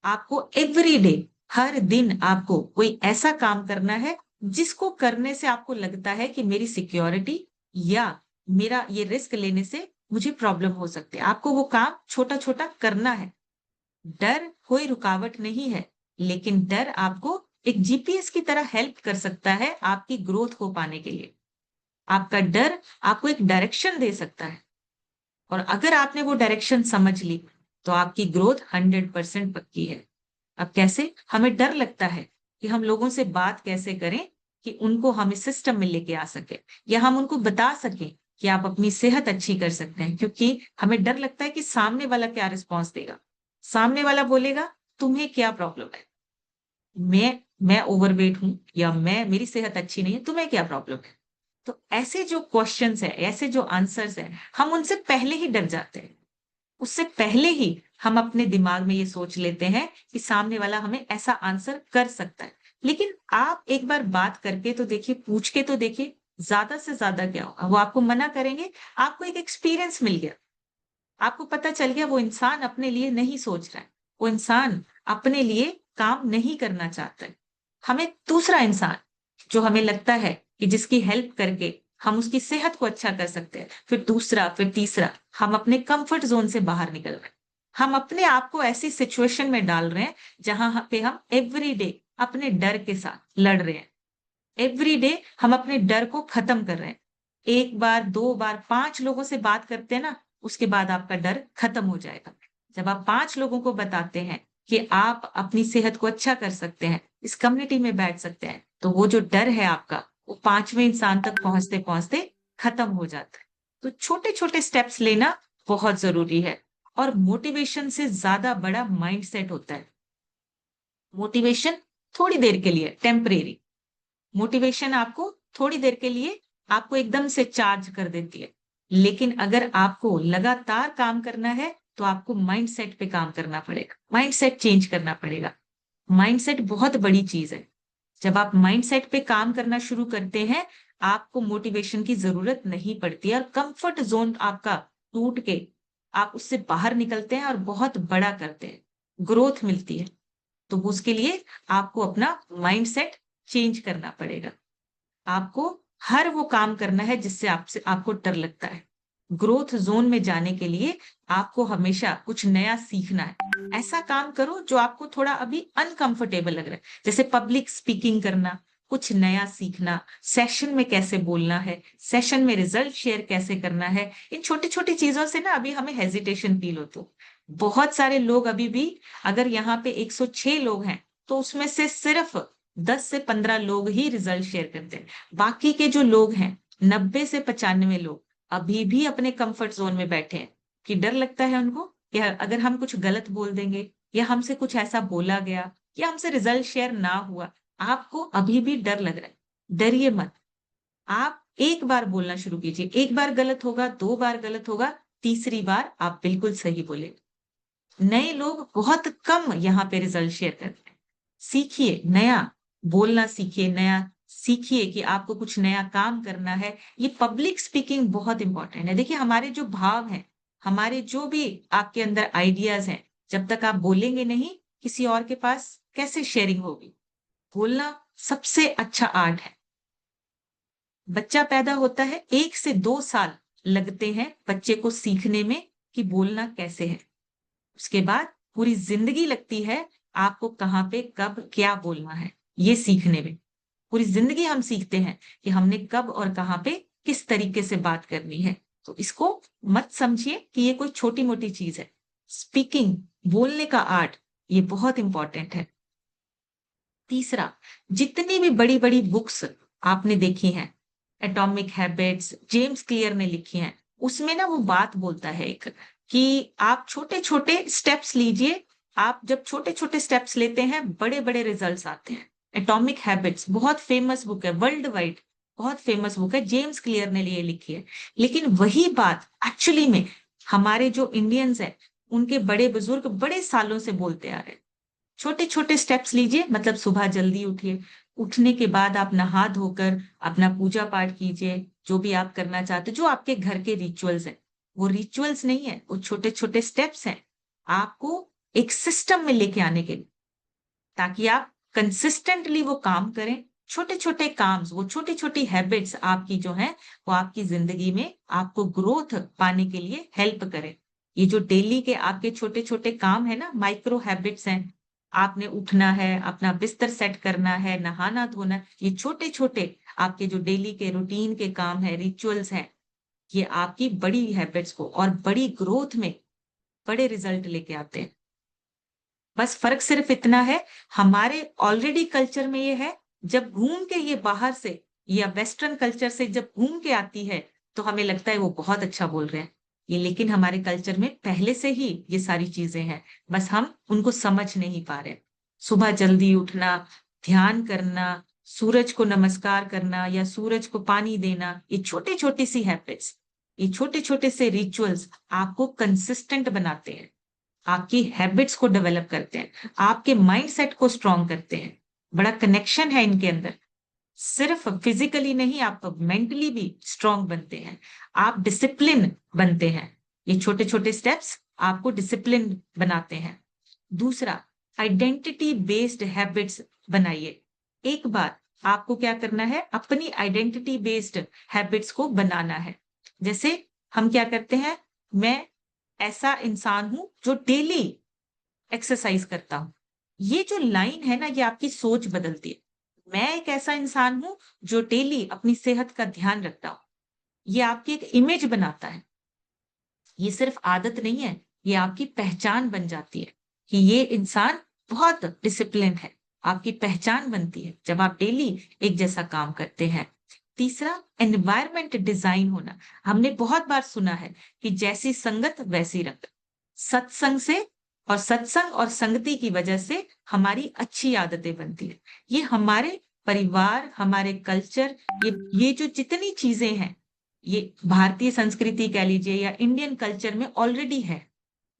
आपको एवरी डे, हर दिन आपको कोई ऐसा काम करना है, जिसको करने से आपको लगता है कि मेरी सिक्योरिटी या मेरा ये रिस्क लेने से मुझे प्रॉब्लम हो सकती है। आपको वो काम छोटा-छोटा करना है। डर कोई रुकावट नहीं है, लेकिन डर आपको एक जीपीएस की तरह हेल्प कर सकता है आपकी ग्रोथ को पाने के लिए। आपका डर आपको एक डायरेक्शन दे सकता है और अगर आपने वो डायरेक्शन समझ ली, तो आपकी ग्रोथ 100% पक्की है। अब कैसे? हमें डर लगता है कि हम लोगों से बात कैसे करें कि उनको हम इस सिस्टम में लेके आ सकें या हम उनको बता सकें कि आप अपनी सेहत अच्छी कर सकते हैं, क्योंकि हमें डर लगता है कि सामने वाला क्या रिस्पॉन्स देगा। सामने वाला बोलेगा, तुम्हें क्या प्रॉब्लम है? मैं ओवरवेट हूँ या मेरी सेहत अच्छी नहीं है, तुम्हें क्या प्रॉब्लम है? तो ऐसे जो क्वेश्चन्स हैं, ऐसे जो आंसर्स हैं, हम उनसे पहले ही डर जाते हैं। उससे पहले ही हम अपने दिमाग में ये सोच लेते हैं कि सामने वाला हमें ऐसा आंसर कर सकता है। लेकिन आप एक बार बात करके तो देखिए, पूछ के तो देखिए, ज़्यादा से ज़्यादा क्या होगा? वो आपको मना करेंगे, आपको एक एक्सपीरियंस मिल गया। आपको पता चल गया वो इंसान अपने लिए नहीं सोच रहा है। वो इंसान अपने लिए काम नहीं करना चाहता है। हमें दूसरा इंसान, जो हमें लगता है कि जिसकी हेल्प करके हम उसकी सेहत को अच्छा कर सकते हैं। फिर दूसरा, फिर तीसरा, हम अपने कंफर्ट जोन से बाहर निकल रहे हैं। हम अपने आप को ऐसी सिचुएशन में डाल रहे हैं जहां पे हम एवरी डे अपने डर के साथ लड़ रहे हैं। एवरी डे हम अपने डर को खत्म कर रहे हैं। एक बार, दो बार, 5 लोगों से बात करते हैं ना, उसके बाद आपका डर खत्म हो जाएगा। जब आप 5 लोगों को बताते हैं कि आप अपनी सेहत को अच्छा कर सकते हैं, इस कम्युनिटी में बैठ सकते हैं, तो वो जो डर है आपका, वो 5वें इंसान तक पहुंचते-पहुंचते खत्म हो जाता है। तो छोटे-छोटे स्टेप्स लेना बहुत ज़रूरी है और मोटिवेशन से ज़्यादा बड़ा माइंडसेट होता है। मोटिवेशन थोड़ी देर के लिए, टेम्परेरी। मोटिवेशन आपको थोड़ी देर के लिए आपको एकदम से चार्ज कर देती है। लेकिन अगर आपको लगातार काम करना है, तो आपको माइंडसेट पे काम करना पड़ेगा। माइंडसेट चेंज करना पड़ेगा। माइंडसेट बहुत बड़ी चीज़ है। जब आप माइंडसेट पे काम करना शुरू करते हैं, आपको मोटिवेशन की ज़रूरत नहीं पड़ती है और कम्फर्ट ज़ोन आपका टूट के आप उससे बाहर निकलते हैं और बहुत बड़ा करते हैं। ग्रोथ मिलती है। तो उसके लिए आपको अपना माइंडसेट चेंज करना पड़ेगा। आपको हर वो काम करना है जिससे आपसे आपको डर लगता है। ग्रोथ ज़ोन में जाने के लिए आपको हमेशा कुछ नया सीखना है। ऐसा काम करो जो आपको थोड़ा अभी अनकंफर्टेबल लग रहा है। जैसे पब्लिक स्पीकिंग करना, कुछ नया सीखना, सेशन में कैसे बोलना है, सेशन में रिजल्ट शेयर कैसे करना है। इन छोटी-छोटी चीज़ों से ना अभी हमें हेजिटेशन फील होता है। बहुत सारे लोग अभी भी, अगर यहाँ पे 106 लोग हैं, तो उसमें से सिर्फ 10 से 15 लोग ही रिजल्ट शेयर करते हैं। बाकी के जो लोग हैं, 90 से 95 लोग अभी भी अपने कंफर्ट ज़ोन में बैठे हैं, कि डर लगता है उनको कि अगर हम कुछ गलत बोल देंगे या हमसे कुछ ऐसा बोला गया या हमसे रिजल्ट शेयर ना हुआ, आपको अभी भी डर लग रहा है। डरिए मत। आप एक बार बोलना शुरू कीजिए। एक बार गलत होगा, 2 बार गलत होगा, तीसरी बार आप बिल्कुल सही बोलेंगे। नए लोग बहुत कम यहाँ पे रिजल्ट शेयर करते हैं। सीखिए, नया बोलना सीखिए, नया सीखिए कि आपको कुछ नया काम करना है। ये पब्लिक स्पीकिंग बहुत इम्पोर्टेंट है। देखिए, हमारे जो भाव हैं, हमारे जो भी आपके अंदर आइडियाज़ हैं, जब तक आप बोलेंगे नहीं, किसी और के पास कैसे शेयरिंग होगी? बोलना सबसे अच्छा आर्ट है। बच्चा पैदा होता है, 1 से 2 साल लगते हैं बच्चे को सीखने में कि बोलना कैसे है। उसके बाद पूरी ज़िंदगी लगती है आपको कहाँ पे, कब, क्या बोलना है, ये सीखने में। पूरी ज़िंदगी हम सीखते हैं कि हमने कब और कहाँ पे किस तरीके से बात करनी है। तो इसको मत समझिए कि ये कोई छोटी-मोटी चीज़ है। स्पीकिंग, बोलने का आर्ट, ये बहुत इम्पोर्टेंट है। तीसरा, जितनी भी बड़ी-बड़ी बुक्स आपने देखी हैं, एटॉमिक हैबिट्स, जेम्स क्लियर ने लिखी हैं, उसमें ना वो बात बोलता है एक, कि आप छोटे-छोटे स्टेप्स लीजिए। आप जब छोटे-छोटे स्टेप्स लेते हैं, बड़े-बड़े रिजल्ट्स आते हैं। एटॉमिक हैबिट्स बहुत फेमस बुक है, वर्ल्ड वाइड बहुत फेमस बुक है, जेम्स क्लियर ने ये लिखी है। लेकिन वही बात एक्चुअली में हमारे जो इंडियंस हैं, उनके बड़े बुजुर्ग बड़े सालों से बोलते आ रहे हैं। छोटे-छोटे स्टेप्स लीजिए, मतलब सुबह जल्दी उठिए। उठने के बाद आप नहा धोकर अपना पूजा पाठ कीजिए, जो भी आप करना चाहते हो, जो आपके घर के रिचुअल्स हैं। वो रिचुअल्स नहीं है, वो छोटे-छोटे स्टेप्स हैं, आपको एक सिस्टम में लेके आने के लिए, ताकि आप कंसिस्टेंटली वो काम करें। छोटे-छोटे काम्स, वो छोटी-छोटी हैबिट्स आपकी जो हैं, वो आपकी ज़िंदगी में आपको ग्रोथ पाने के लिए हेल्प करें। ये जो डेली के आपके छोटे-छोटे काम हैं ना, माइक्रो हैबिट्स हैं, आपने उठना है, अपना बिस्तर सेट करना है, नहाना-धोना है, ये छोटे-छोटे आपके जो डेली के रूटीन के काम हैं, रिचुअल्स हैं, ये आपकी बड़ी हैबिट्स को और बड़ी ग्रोथ में बड़े रिज़ल्ट लेके आते हैं। बस फ़र्क सिर्फ़ इतना है, हमारे ऑलरेडी कल्चर में ये है, जब घूम के ये बाहर से या वेस्टर्न कल्चर से जब घूम के आती है, तो हमें लगता है वो बहुत अच्छा बोल रहे हैं। ये लेकिन हमारे कल्चर में पहले से ही ये सारी चीज़ें हैं, बस हम उनको समझ नहीं पा रहे। सुबह जल्दी उठना, ध्यान करना, सूरज को नमस्कार करना या सूरज को पानी देना, ये छोटी-छोटी सी हैबिट्स, ये छोटे-छोटे से रिचुअल्स आपको कंसिस्टेंट बनाते हैं। आपकी हैबिट्स को डेवलप करते हैं, आपके माइंडसेट को स्ट्रॉन्ग करते हैं। बड़ा कनेक्शन है इनके अंदर। सिर्फ फिजिकली नहीं, आप मेंटली भी स्ट्रॉन्ग बनते हैं। आप डिसिप्लिन बनते हैं। ये छोटे-छोटे स्टेप्स आपको डिसिप्लिन बनाते हैं। दूसरा, आइडेंटिटी बेस्ड हैबिट्स बनाइए। एक बार आपको क्या करना है, अपनी आइडेंटिटी बेस्ड हैबिट्स को बनाना है। जैसे हम क्या करते हैं, मैं ऐसा इंसान हूं जो डेली एक्सरसाइज करता हूं। ये जो लाइन है ना, ये आपकी सोच बदलती है। मैं एक ऐसा इंसान हूं जो डेली अपनी सेहत का ध्यान रखता हूं। ये आपकी एक इमेज बनाता है। ये सिर्फ आदत नहीं है, ये आपकी पहचान बन जाती है कि ये इंसान बहुत डिसिप्लिन है। आपकी पहचान बनती है जब आप डेली एक जैसा काम करते हैं। तीसरा, एनवायरमेंट डिजाइन होना। हमने बहुत बार सुना है कि जैसी संगत वैसी रंगत। सत्संग से और सत्संग और संगति की वजह से हमारी अच्छी आदतें बनती है। ये हमारे परिवार, हमारे कल्चर, ये जो जितनी चीजें हैं, ये भारतीय संस्कृति कह लीजिए या इंडियन कल्चर में ऑलरेडी है।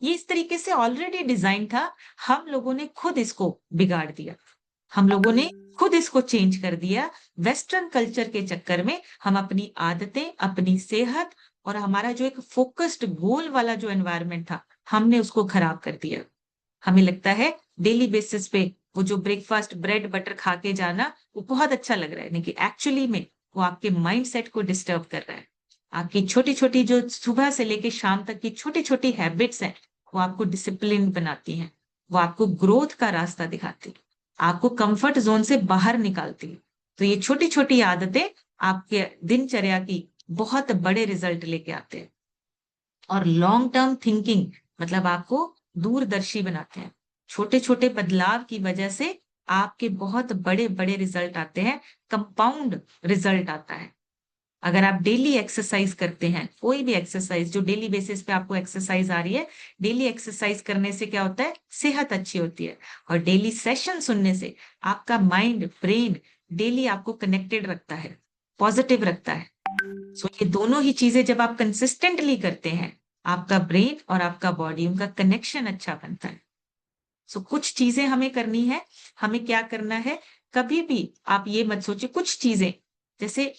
ये इस तरीके से ऑलरेडी डिजाइन था, हम लोगों ने खुद इसको बिगाड़ दिया। हम लोगों ने खुद इसको चेंज कर दिया। वेस्टर्न कल्चर के चक्कर में हम अपनी आदतें, अपनी सेहत और हमारा जो एक फोकस्ड गोल वाला जो एनवायरनमेंट था, हमने उसको खराब कर दिया। हमें लगता है डेली बेसिस पे वो जो ब्रेकफास्ट ब्रेड बटर खा के जाना वो बहुत अच्छा लग रहा है, लेकिन एक्चुअली में वो आपके माइंड सेट को डिस्टर्ब कर रहा है। आपकी छोटी छोटी जो सुबह से लेके शाम तक की छोटी छोटी हैबिट्स हैं, वो आपको डिसिप्लिन बनाती हैं। वो आपको ग्रोथ का रास्ता दिखाती है, आपको कंफर्ट जोन से बाहर निकालती है। तो ये छोटी छोटी आदतें आपके दिनचर्या की बहुत बड़े रिजल्ट लेके आते हैं। और लॉन्ग टर्म थिंकिंग मतलब आपको दूरदर्शी बनाते हैं। छोटे छोटे बदलाव की वजह से आपके बहुत बड़े बड़े रिजल्ट आते हैं, कंपाउंड रिजल्ट आता है। अगर आप डेली एक्सरसाइज करते हैं, कोई भी एक्सरसाइज जो डेली बेसिस पे आपको एक्सरसाइज आ रही है, डेली एक्सरसाइज करने से क्या होता है, सेहत अच्छी होती है। और डेली सेशन सुनने से आपका माइंड, ब्रेन डेली आपको कनेक्टेड रखता है, पॉजिटिव रखता है। सो ये दोनों ही चीजें जब आप कंसिस्टेंटली करते हैं, आपका ब्रेन और आपका बॉडी, उनका कनेक्शन अच्छा बनता है। सो कुछ चीजें हमें करनी है। हमें क्या करना है, कभी भी आप ये मत सोचिए कुछ चीजें, जैसे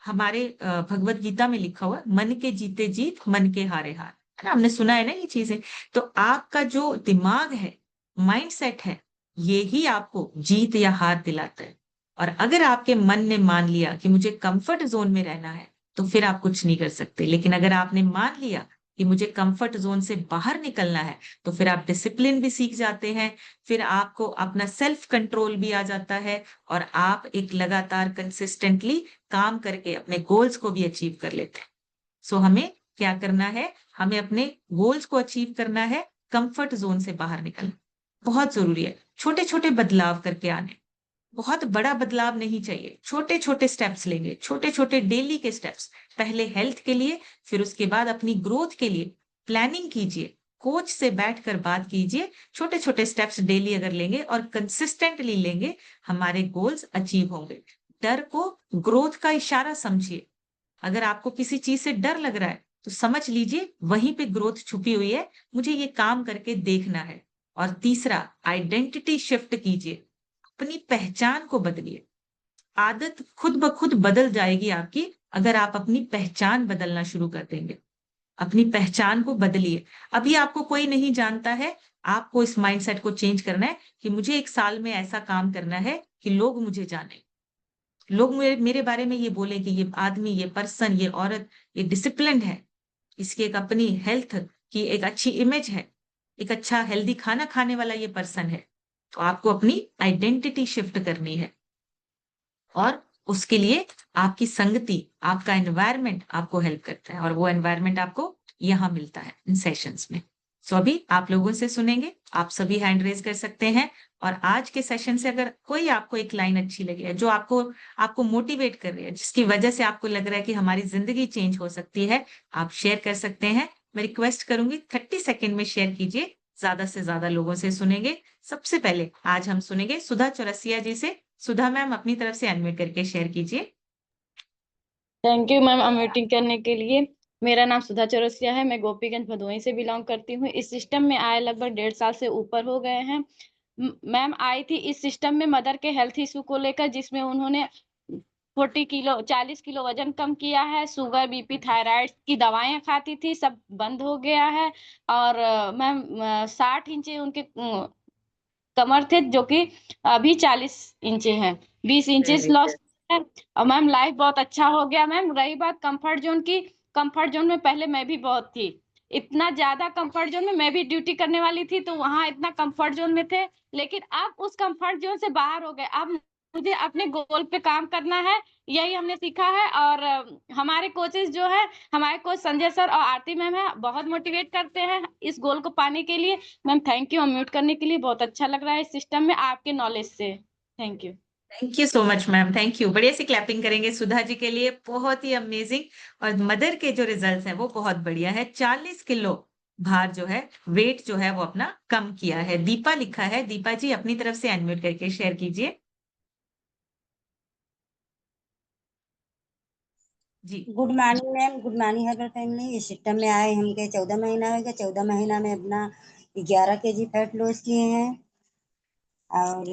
हमारे भगवत गीता में लिखा हुआ है, मन के जीते जीत, मन के हारे हार, है ना, हमने सुना है ना ये चीजें। तो आपका जो दिमाग है, माइंड सेट है, ये ही आपको जीत या हार दिलाता है। और अगर आपके मन ने मान लिया कि मुझे कंफर्ट जोन में रहना है, तो फिर आप कुछ नहीं कर सकते। लेकिन अगर आपने मान लिया कि मुझे कंफर्ट जोन से बाहर निकलना है, तो फिर आप डिसिप्लिन भी सीख जाते हैं। फिर आपको अपना सेल्फ कंट्रोल भी आ जाता है, और आप एक लगातार कंसिस्टेंटली काम करके अपने गोल्स को भी अचीव कर लेते हैं। सो हमें क्या करना है, हमें अपने गोल्स को अचीव करना है, कंफर्ट जोन से बाहर निकलना बहुत जरूरी है। छोटे छोटे बदलाव करके आने, बहुत बड़ा बदलाव नहीं चाहिए, छोटे छोटे स्टेप्स लेंगे, छोटे छोटे डेली के स्टेप्स। पहले हेल्थ के लिए, फिर उसके बाद अपनी ग्रोथ के लिए प्लानिंग कीजिए, कोच से बैठकर बात कीजिए। छोटे छोटे स्टेप्स डेली अगर लेंगे और कंसिस्टेंटली लेंगे, हमारे गोल्स अचीव होंगे। डर को ग्रोथ का इशारा समझिए। अगर आपको किसी चीज से डर लग रहा है, तो समझ लीजिए वहीं पे ग्रोथ छुपी हुई है, मुझे ये काम करके देखना है। और तीसरा, आइडेंटिटी शिफ्ट कीजिए, अपनी पहचान को बदलिए। आदत खुद ब खुद बदल जाएगी आपकी, अगर आप अपनी पहचान बदलना शुरू कर देंगे। अपनी पहचान को बदलिए। अभी आपको कोई नहीं जानता है, आपको इस माइंडसेट को चेंज करना है कि मुझे एक साल में ऐसा काम करना है कि लोग मुझे जाने, लोग मेरे बारे में ये बोले कि ये आदमी, ये पर्सन, ये औरत, ये डिसिप्लिन्ड है, इसकी एक अपनी हेल्थ की एक अच्छी इमेज है, एक अच्छा हेल्दी खाना खाने वाला ये पर्सन है। तो आपको अपनी आइडेंटिटी शिफ्ट करनी है, और उसके लिए आपकी संगति, आपका एनवायरनमेंट आपको हेल्प करता है, और वो एनवायरनमेंट आपको यहाँ मिलता है इन सेशंस में। सो अभी आप लोगों से सुनेंगे, आप सभी हैंड रेज कर सकते हैं। और आज के सेशन से अगर कोई आपको एक लाइन अच्छी लगी है, जो आपको आपको मोटिवेट कर रही है, जिसकी वजह से आपको लग रहा है कि हमारी जिंदगी चेंज हो सकती है, आप शेयर कर सकते हैं। मैं रिक्वेस्ट करूंगी 30 सेकेंड में शेयर कीजिए, ज्यादा से ज्यादा लोगों से सुनेंगे। सबसे पहले आज हम सुनेंगे सुधा चौरसिया जी से। सुधा मैम, अपनी तरफ से अनम्यूट करके शेयर कीजिए। थैंक यू मैम अनम्यूटिंग करने के लिए। मेरा नाम सुधा चौरसिया है। मैं गोपीगंज भदोही से बिलोंग करती हूँ। इस सिस्टम में आए लगभग 1.5 साल से ऊपर हो गए हैं। मैम आई थी इस सिस्टम में मदर के हेल्थ इशू को लेकर, जिसमें उन्होंने 40 किलो वजन कम किया है। शुगर, बीपी, थायराइड की दवाएं खाती थी, सब बंद हो गया है। और मैम 60 इंच उनके कमर थे, जो कि अभी 40 इंच हैं। 20 इंचेस वेरी लॉस गुड। है। और मैम लाइफ बहुत अच्छा हो गया मैम। रही बात कंफर्ट जोन की, कंफर्ट जोन में पहले मैं भी बहुत थी, इतना ज्यादा कंफर्ट जोन में मैं भी ड्यूटी करने वाली थी, तो वहां इतना कंफर्ट जोन में थे। लेकिन अब उस कंफर्ट जोन से बाहर हो गए। अब मुझे अपने गोल पे काम करना है, यही हमने सीखा है। और हमारे कोचेस जो है, हमारे कोच संजय सर और आरती मैम है, बहुत मोटिवेट करते हैं इस गोल को पाने के लिए। मैम थैंक यू अनम्यूट करने के लिए, बहुत अच्छा लग रहा है इस सिस्टम में आपके नॉलेज से। Thank you. Thank you so much ma'am, thank you. बढ़िया सी क्लैपिंग करेंगे सुधा जी के लिए, बहुत ही अमेजिंग। और मदर के जो रिजल्ट्स हैं वो बहुत बढ़िया है। 40 किलो भार जो है, वेट जो है वो अपना कम किया है। दीपा लिखा है, दीपा जी अपनी तरफ से अनम्यूट करके शेयर कीजिए जी। Good morning ma'am, good morning हर फैमिली। इस सिस्टम में आए हमके 14 महीना हो गया। 14 महीना में अपना 11 kg फैट लॉस किए हैं। और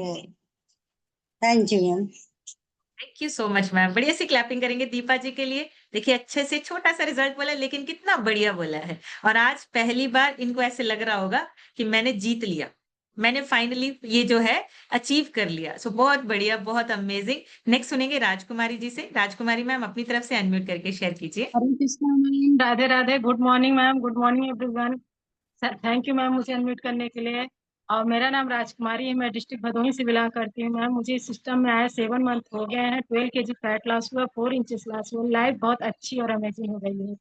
thank you ma'am. Thank you so much ma'am. बढ़िया सी क्लैपिंग करेंगे दीपा जी के लिए। देखिए अच्छे से छोटा सा रिजल्ट बोला, लेकिन कितना बढ़िया बोला है। और आज पहली बार इनको ऐसे लग रहा होगा कि मैंने जीत लिया, मैंने फाइनली ये जो है अचीव कर लिया। सो बहुत बढ़िया, बहुत अमेजिंग। नेक्स्ट सुनेंगे राजकुमारी जी से। राजकुमारी मैम अपनी तरफ से अनम्यूट करके शेयर कीजिए। Hare Krishna ma'am, Radhe Radhe. Good morning ma'am, good morning everyone. Thank you ma'am मुझे अनम्यूट करने के लिए। और मेरा नाम राजकुमारी है, मैं डिस्ट्रिक्ट भदोही से बिलोंग करती हूँ मैम। मुझे इस सिस्टम में आए 7 मंथ हो गए हैं। 12 kg फैट लॉस हुआ, 4 इंचेस लॉस हुआ। लाइफ बहुत अच्छी और अमेजिंग हो गई है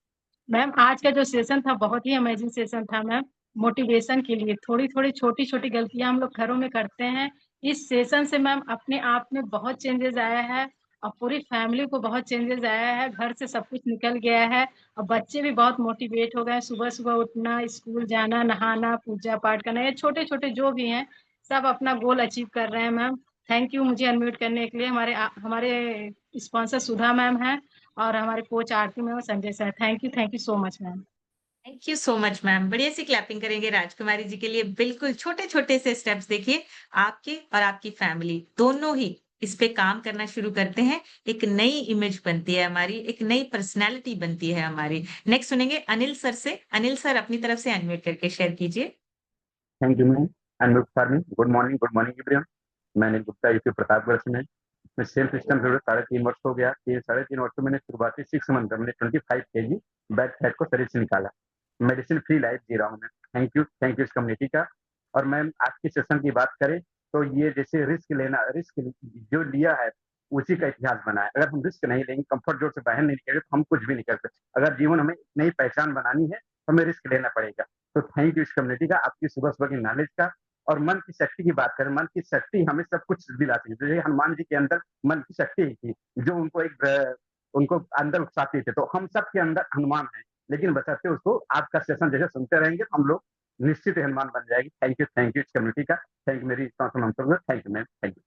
मैम। आज का जो सेशन था बहुत ही अमेजिंग सेशन था मैम। मोटिवेशन के लिए थोड़ी थोड़ी छोटी छोटी गलतियां हम लोग घरों में करते हैं, इस सेशन से मैम अपने आप में बहुत चेंजेस आया है। और पूरी फैमिली को बहुत चेंजेस आया है, घर से सब कुछ निकल गया है। और बच्चे भी बहुत मोटिवेट हो गए हैं। सुबह सुबह उठना, स्कूल जाना, नहाना, पूजा पाठ करना, ये छोटे छोटे जो भी हैं सब अपना गोल अचीव कर रहे हैं मैम। थैंक यू मुझे अनम्यूट करने के लिए। हमारे स्पॉन्सर सुधा मैम हैं और हमारे कोच आरती मैम और Sanjay sir. Thank you so much ma'am. Thank you so much ma'am. बढ़िया सी क्लैपिंग करेंगे राजकुमारी जी के लिए। बिल्कुल छोटे छोटे से स्टेप्स देखिए, आपके और आपकी फैमिली दोनों ही इस पे काम करना शुरू करते हैं, एक नई इमेज बनती है हमारी, एक नई पर्सनैलिटी बनती है हमारी। नेक्स्ट सुनेंगे अनिल सर से। अनिल सर अपनी तरफ से अनम्यूट करके शेयर कीजिए। Thank you ma'am. Unmute for me. Good morning everyone. मैं अनिल गुप्ता, यूपी प्रतापगढ़ से। मैं सेल्फ सिस्टम से 3.5 वर्ष हो गया। ये 3.5 वर्ष में मैंने शुरुआती 6 मंथ में मैंने 25 kg बैक फैट को शरीर से निकाला। मेडिसिन फ्री लाइफ जी रहा हूँ मैं। थैंक यू इस कम्युनिटी का। और मैम आज की सेशन की बात करें तो ये जैसे रिस्क जो लिया है उसी का इतिहास बना है। अगर हम रिस्क नहीं लेंगे, कंफर्ट जोन से बाहर नहीं निकलेंगे तो हम कुछ भी नहीं कर सकते। अगर जीवन हमें नई पहचान बनानी है तो हमें रिस्क लेना पड़ेगा। तो थैंक यू इस कम्युनिटी का, आपकी सुबह सुबह की नॉलेज का। और मन की शक्ति की बात करें, मन की शक्ति हमें सब कुछ दिलाती है। जैसे हनुमान जी के अंदर मन की शक्ति ही थी जो उनको अंदर उकसाती थे। तो हम सब के अंदर हनुमान है, लेकिन बचते उसको आपका सेशन जैसे सुनते रहेंगे हम लोग निश्चित ही हनुमान बन जाएगी। थैंक यू इस कम्युनिटी का। थैंक यू मेरी thank you ma'am, thank you.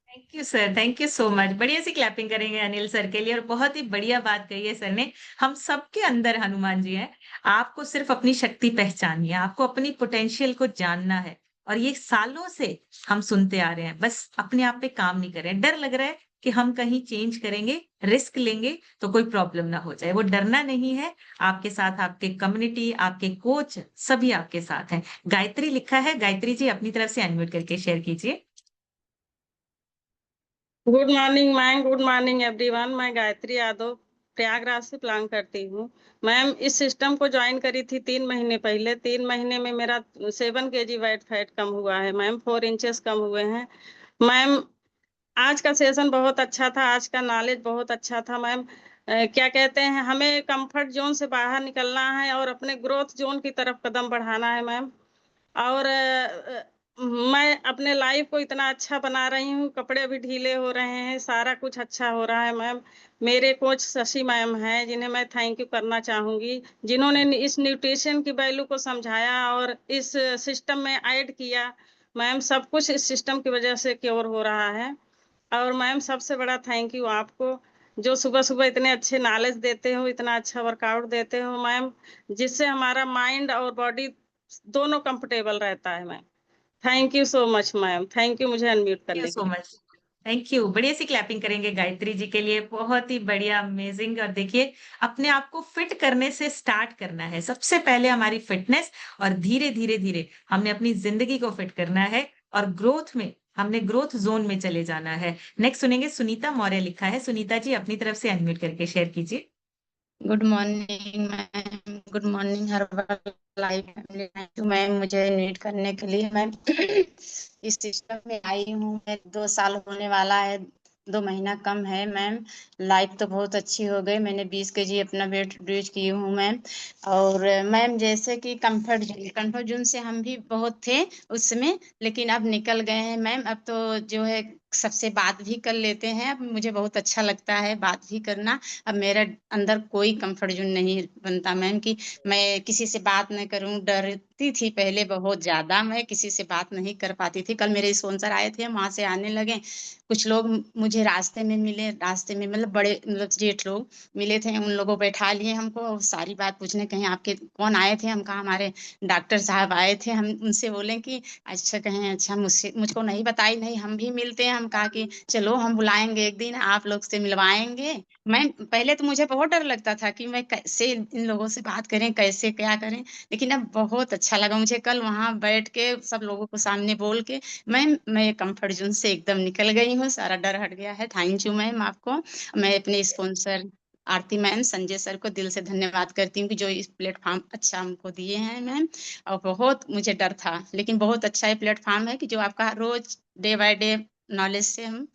Thank you sir, thank you so much. बढ़िया सी क्लैपिंग करेंगे अनिल सर के लिए। और बहुत ही बढ़िया बात कही है सर ने, हम सबके अंदर हनुमान जी हैं। आपको सिर्फ अपनी शक्ति पहचाननी है, आपको अपनी पोटेंशियल को जानना है। और ये सालों से हम सुनते आ रहे हैं, बस अपने आप पे काम नहीं कर रहे हैं। डर लग रहा है कि हम कहीं चेंज करेंगे, रिस्क लेंगे तो कोई प्रॉब्लम ना हो जाए। वो डरना नहीं है। आपके साथ आपके कम्युनिटी, आपके कोच सभी आपके साथ हैं। गायत्री लिखा है, गायत्री जी अपनी तरफ से अनम्यूट करके शेयर कीजिए। Good morning ma'am, good morning everyone. मैं गायत्री यादव प्रयागराज से बिलोंग करती हूँ। मैम इस सिस्टम को ज्वाइन करी थी 3 महीने पहले। 3 महीने में मेरा 7 kg वेट फैट कम हुआ है मैम। 4 इंचेस कम हुए हैं मैम। आज का सेशन बहुत अच्छा था, आज का नॉलेज बहुत अच्छा था मैम। क्या कहते हैं, हमें कंफर्ट जोन से बाहर निकलना है और अपने ग्रोथ जोन की तरफ कदम बढ़ाना है मैम। और मैं अपने लाइफ को इतना अच्छा बना रही हूँ, कपड़े भी ढीले हो रहे हैं, सारा कुछ अच्छा हो रहा है मैम। मेरे कोच शशि मैम हैं, जिन्हें मैं थैंक यू करना चाहूँगी, जिन्होंने इस न्यूट्रिशन की वैल्यू को समझाया और इस सिस्टम में ऐड किया। मैम सब कुछ इस सिस्टम की वजह से क्योर हो रहा है। और मैम सबसे बड़ा थैंक यू आपको, जो सुबह सुबह इतने अच्छे नॉलेज देते हो, इतना अच्छा वर्कआउट देते हो मैम, जिससे हमारा माइंड और बॉडी दोनों कंफर्टेबल रहता है ma'am. Thank you so much ma'am, thank you मुझे अनम्यूट थैंक यू करने के सो लिए। मच। Thank you. बढ़िया सी क्लैपिंग करेंगे गायत्री जी के लिए। बहुत ही बढ़िया, अमेजिंग। और देखिए, अपने आप को फिट करने से स्टार्ट करना है सबसे पहले, हमारी फिटनेस। और धीरे धीरे धीरे हमने अपनी जिंदगी को फिट करना है। और ग्रोथ में हमने ग्रोथ जोन में चले जाना है। नेक्स्ट सुनेंगे सुनीता मौर्य लिखा है। सुनीता जी अपनी तरफ से अनम्यूट करके शेयर कीजिए। Good morning ma'am, good morning herbal life family. Thank you ma'am मुझे इनवाइट करने के लिए। मैम इस सिस्टम में आई हूँ मैं, 2 साल होने वाला है, 2 महीना कम है मैम। लाइफ तो बहुत अच्छी हो गई, मैंने 20 kg अपना वेट रिड्यूस की हूँ मैम। और मैम जैसे कि कंफर्ट जोन से हम भी बहुत थे उसमें, लेकिन अब निकल गए हैं मैम। अब तो जो है सबसे बात भी कर लेते हैं, अब मुझे बहुत अच्छा लगता है बात भी करना। अब मेरा अंदर कोई कंफर्ट जोन नहीं बनता मैम कि मैं किसी से बात न करूं। डरती थी पहले बहुत ज्यादा, मैं किसी से बात नहीं कर पाती थी। कल मेरे स्पॉन्सर आए थे, वहां से आने लगे कुछ लोग, मुझे रास्ते में मिले, रास्ते में मतलब बड़े मतलब जेठ लोग मिले थे, उन लोगों को बैठा लिए हमको, सारी बात पूछने, कहीं आपके कौन आए थे? हम कहा हमारे डॉक्टर साहब आए थे। हम उनसे बोले कि अच्छा, कहें अच्छा मुझको नहीं बताई, नहीं हम भी मिलते हैं। हम कहा कि चलो हम बुलाएंगे एक दिन, आप लोग से मिलवाएंगे। मैं पहले तो मुझे बहुत डर लगता था कि मैं कैसे इन लोगों से बात करें, कैसे क्या करें, लेकिन अब बहुत अच्छा लगा मुझे कल वहां बैठ के सब लोगों को सामने बोल के। मैं कंफर्ट जोन से एकदम निकल गई हूँ, सारा डर हट गया है। थैंक यू मैम आपको। मैं अपने स्पॉन्सर आरती मैम, संजय सर को दिल से धन्यवाद करती हूँ कि जो इस प्लेटफॉर्म अच्छा हमको दिए हैं मैम। और बहुत मुझे डर था, लेकिन बहुत अच्छा ये प्लेटफॉर्म है कि जो आपका रोज डे बाय डे नॉलेज से हम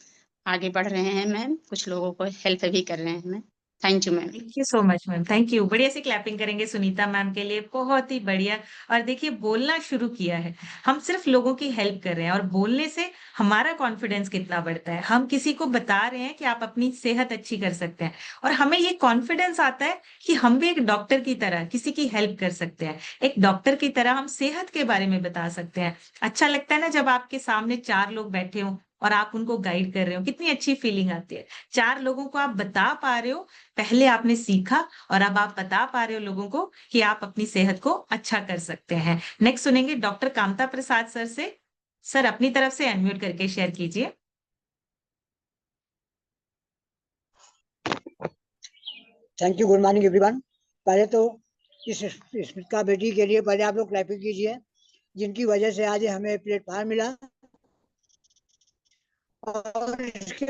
आगे बढ़ रहे हैं मैम, कुछ लोगों को हेल्प भी कर रहे हैं ma'am. Thank you ma'am. Thank you so much ma'am, thank you. बढ़िया सी क्लैपिंग करेंगे सुनीता मैम के लिए, बहुत ही बढ़िया। और देखिए बोलना शुरू किया है, हम सिर्फ लोगों की हेल्प कर रहे हैं और बोलने से हमारा कॉन्फिडेंस कितना बढ़ता है। हम किसी को बता रहे हैं कि आप अपनी सेहत अच्छी कर सकते हैं और हमें ये कॉन्फिडेंस आता है कि हम भी एक डॉक्टर की तरह किसी की हेल्प कर सकते हैं, एक डॉक्टर की तरह हम सेहत के बारे में बता सकते हैं। अच्छा लगता है ना जब आपके सामने 4 लोग बैठे हों और आप उनको गाइड कर रहे हो, कितनी अच्छी फीलिंग आती है। 4 लोगों को आप बता पा रहे हो, पहले आपने सीखा और अब आप बता पा रहे हो लोगों को कि आप अपनी सेहत को अच्छा कर सकते हैं। नेक्स्ट सुनेंगे डॉक्टर कामता प्रसाद सर से। सर अपनी तरफ से अनम्यूट करके शेयर कीजिए। Thank you, good morning everyone. पहले तो इस स्मिता बेटी के लिए पहले आप लोग क्लैपिंग कीजिए, जिनकी वजह से आज हमें प्लेटफॉर्म मिला। और इसके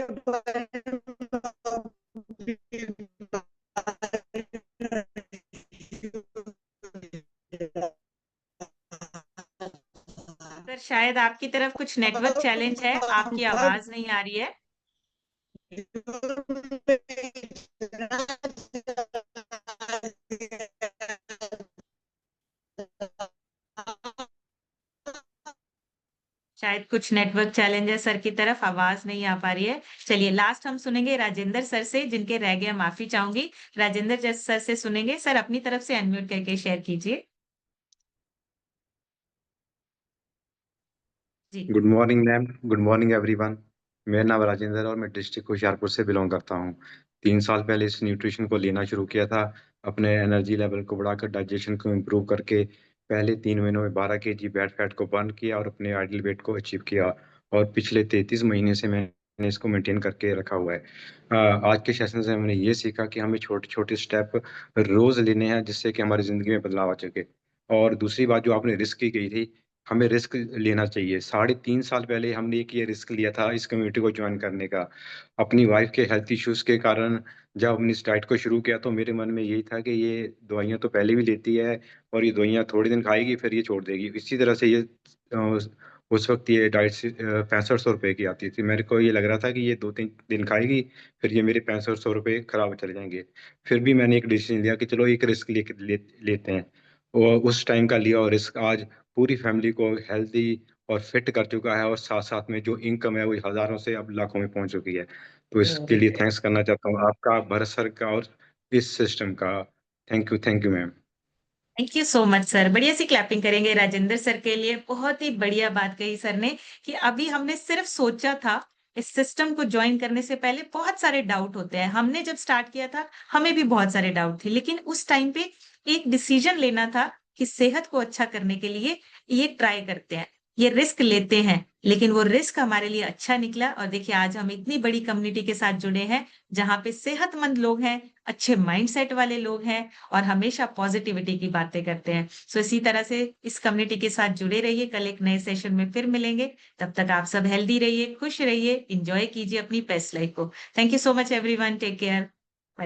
सर शायद आपकी तरफ कुछ नेटवर्क चैलेंज है, आपकी आवाज नहीं आ रही है। शायद कुछ नेटवर्क चैलेंज है सर की तरफ, आवाज नहीं आ पा रही है। चलिए लास्ट हम सुनेंगे राजेंद्र सर से, जिनके रह गए माफी चाहूंगी। राजेंद्र सर से सुनेंगे। सर अपनी तरफ से अनम्यूट करके शेयर कीजिए जी। Good morning ma'am, good morning everyone. मेरा नाम राजेंद्र है और मैं डिस्ट्रिक्ट होशियारपुर से बिलोंग करता हूँ। 3 साल पहले इस न्यूट्रिशन को लेना शुरू किया था, अपने एनर्जी लेवल को बढ़ाकर, डाइजेशन को इम्प्रूव करके। पहले 3 महीनों में 12 kg बैड फैट को बर्न किया और अपने आइडियल वेट को अचीव किया। और पिछले 33 महीने से मैंने इसको मेंटेन करके रखा हुआ है। आज के सेशन से मैंने ये सीखा कि हमें छोटे छोटे स्टेप रोज लेने हैं, जिससे कि हमारी जिंदगी में बदलाव आ सके। और दूसरी बात जो आपने रिस्क की गई थी, हमें रिस्क लेना चाहिए। 3.5 साल पहले हमने एक ये रिस्क लिया था इस कम्युनिटी को ज्वाइन करने का। अपनी वाइफ के हेल्थ इश्यूज के कारण जब हमने इस डाइट को शुरू किया, तो मेरे मन में यही था कि ये दवाइयाँ तो पहले भी लेती है और ये दवाइयाँ थोड़े दिन खाएगी फिर ये छोड़ देगी। इसी तरह से ये उस वक्त ये डाइट 6500 रुपये की आती थी। मेरे को ये लग रहा था कि ये 2-3 दिन खाएगी फिर ये मेरे 6500 रुपये खराब चले जाएंगे। फिर भी मैंने एक डिसीजन लिया कि चलो एक रिस्क लेते हैं। और उस टाइम का लिया और रिस्क आज पूरी फैमिली को हेल्दी और फिट कर चुका है, और साथ साथ में जो इनकम है वो हजारों से अब लाखों में पहुंच चुकी है। तो इसके लिए थैंक्स करना चाहता हूँ आपका, भरत सर का और इस सिस्टम का। Thank you ma'am. Thank you so much sir. बढ़िया सी क्लैपिंग करेंगे राजेंद्र सर के लिए। बहुत ही बढ़िया बात कही सर ने कि अभी हमने सिर्फ सोचा था, इस सिस्टम को ज्वाइन करने से पहले बहुत सारे डाउट होते हैं। हमने जब स्टार्ट किया था हमें भी बहुत सारे डाउट थे, लेकिन उस टाइम पे एक डिसीजन लेना था कि सेहत को अच्छा करने के लिए ये ट्राई करते हैं। ये रिस्क लेते हैं, लेकिन वो रिस्क हमारे लिए अच्छा निकला और देखिए आज हम इतनी बड़ी कम्युनिटी के साथ जुड़े हैं, जहाँ पे सेहतमंद लोग हैं, अच्छे माइंडसेट वाले लोग हैं और हमेशा पॉजिटिविटी की बातें करते हैं। सो इसी तरह से इस कम्युनिटी के साथ जुड़े रहिए, कल एक नए सेशन में फिर मिलेंगे। तब तक आप सब हेल्दी रहिए, खुश रहिए, एन्जॉय कीजिए अपनी बेस्ट लाइफ को। Thank you so much everyone, take care.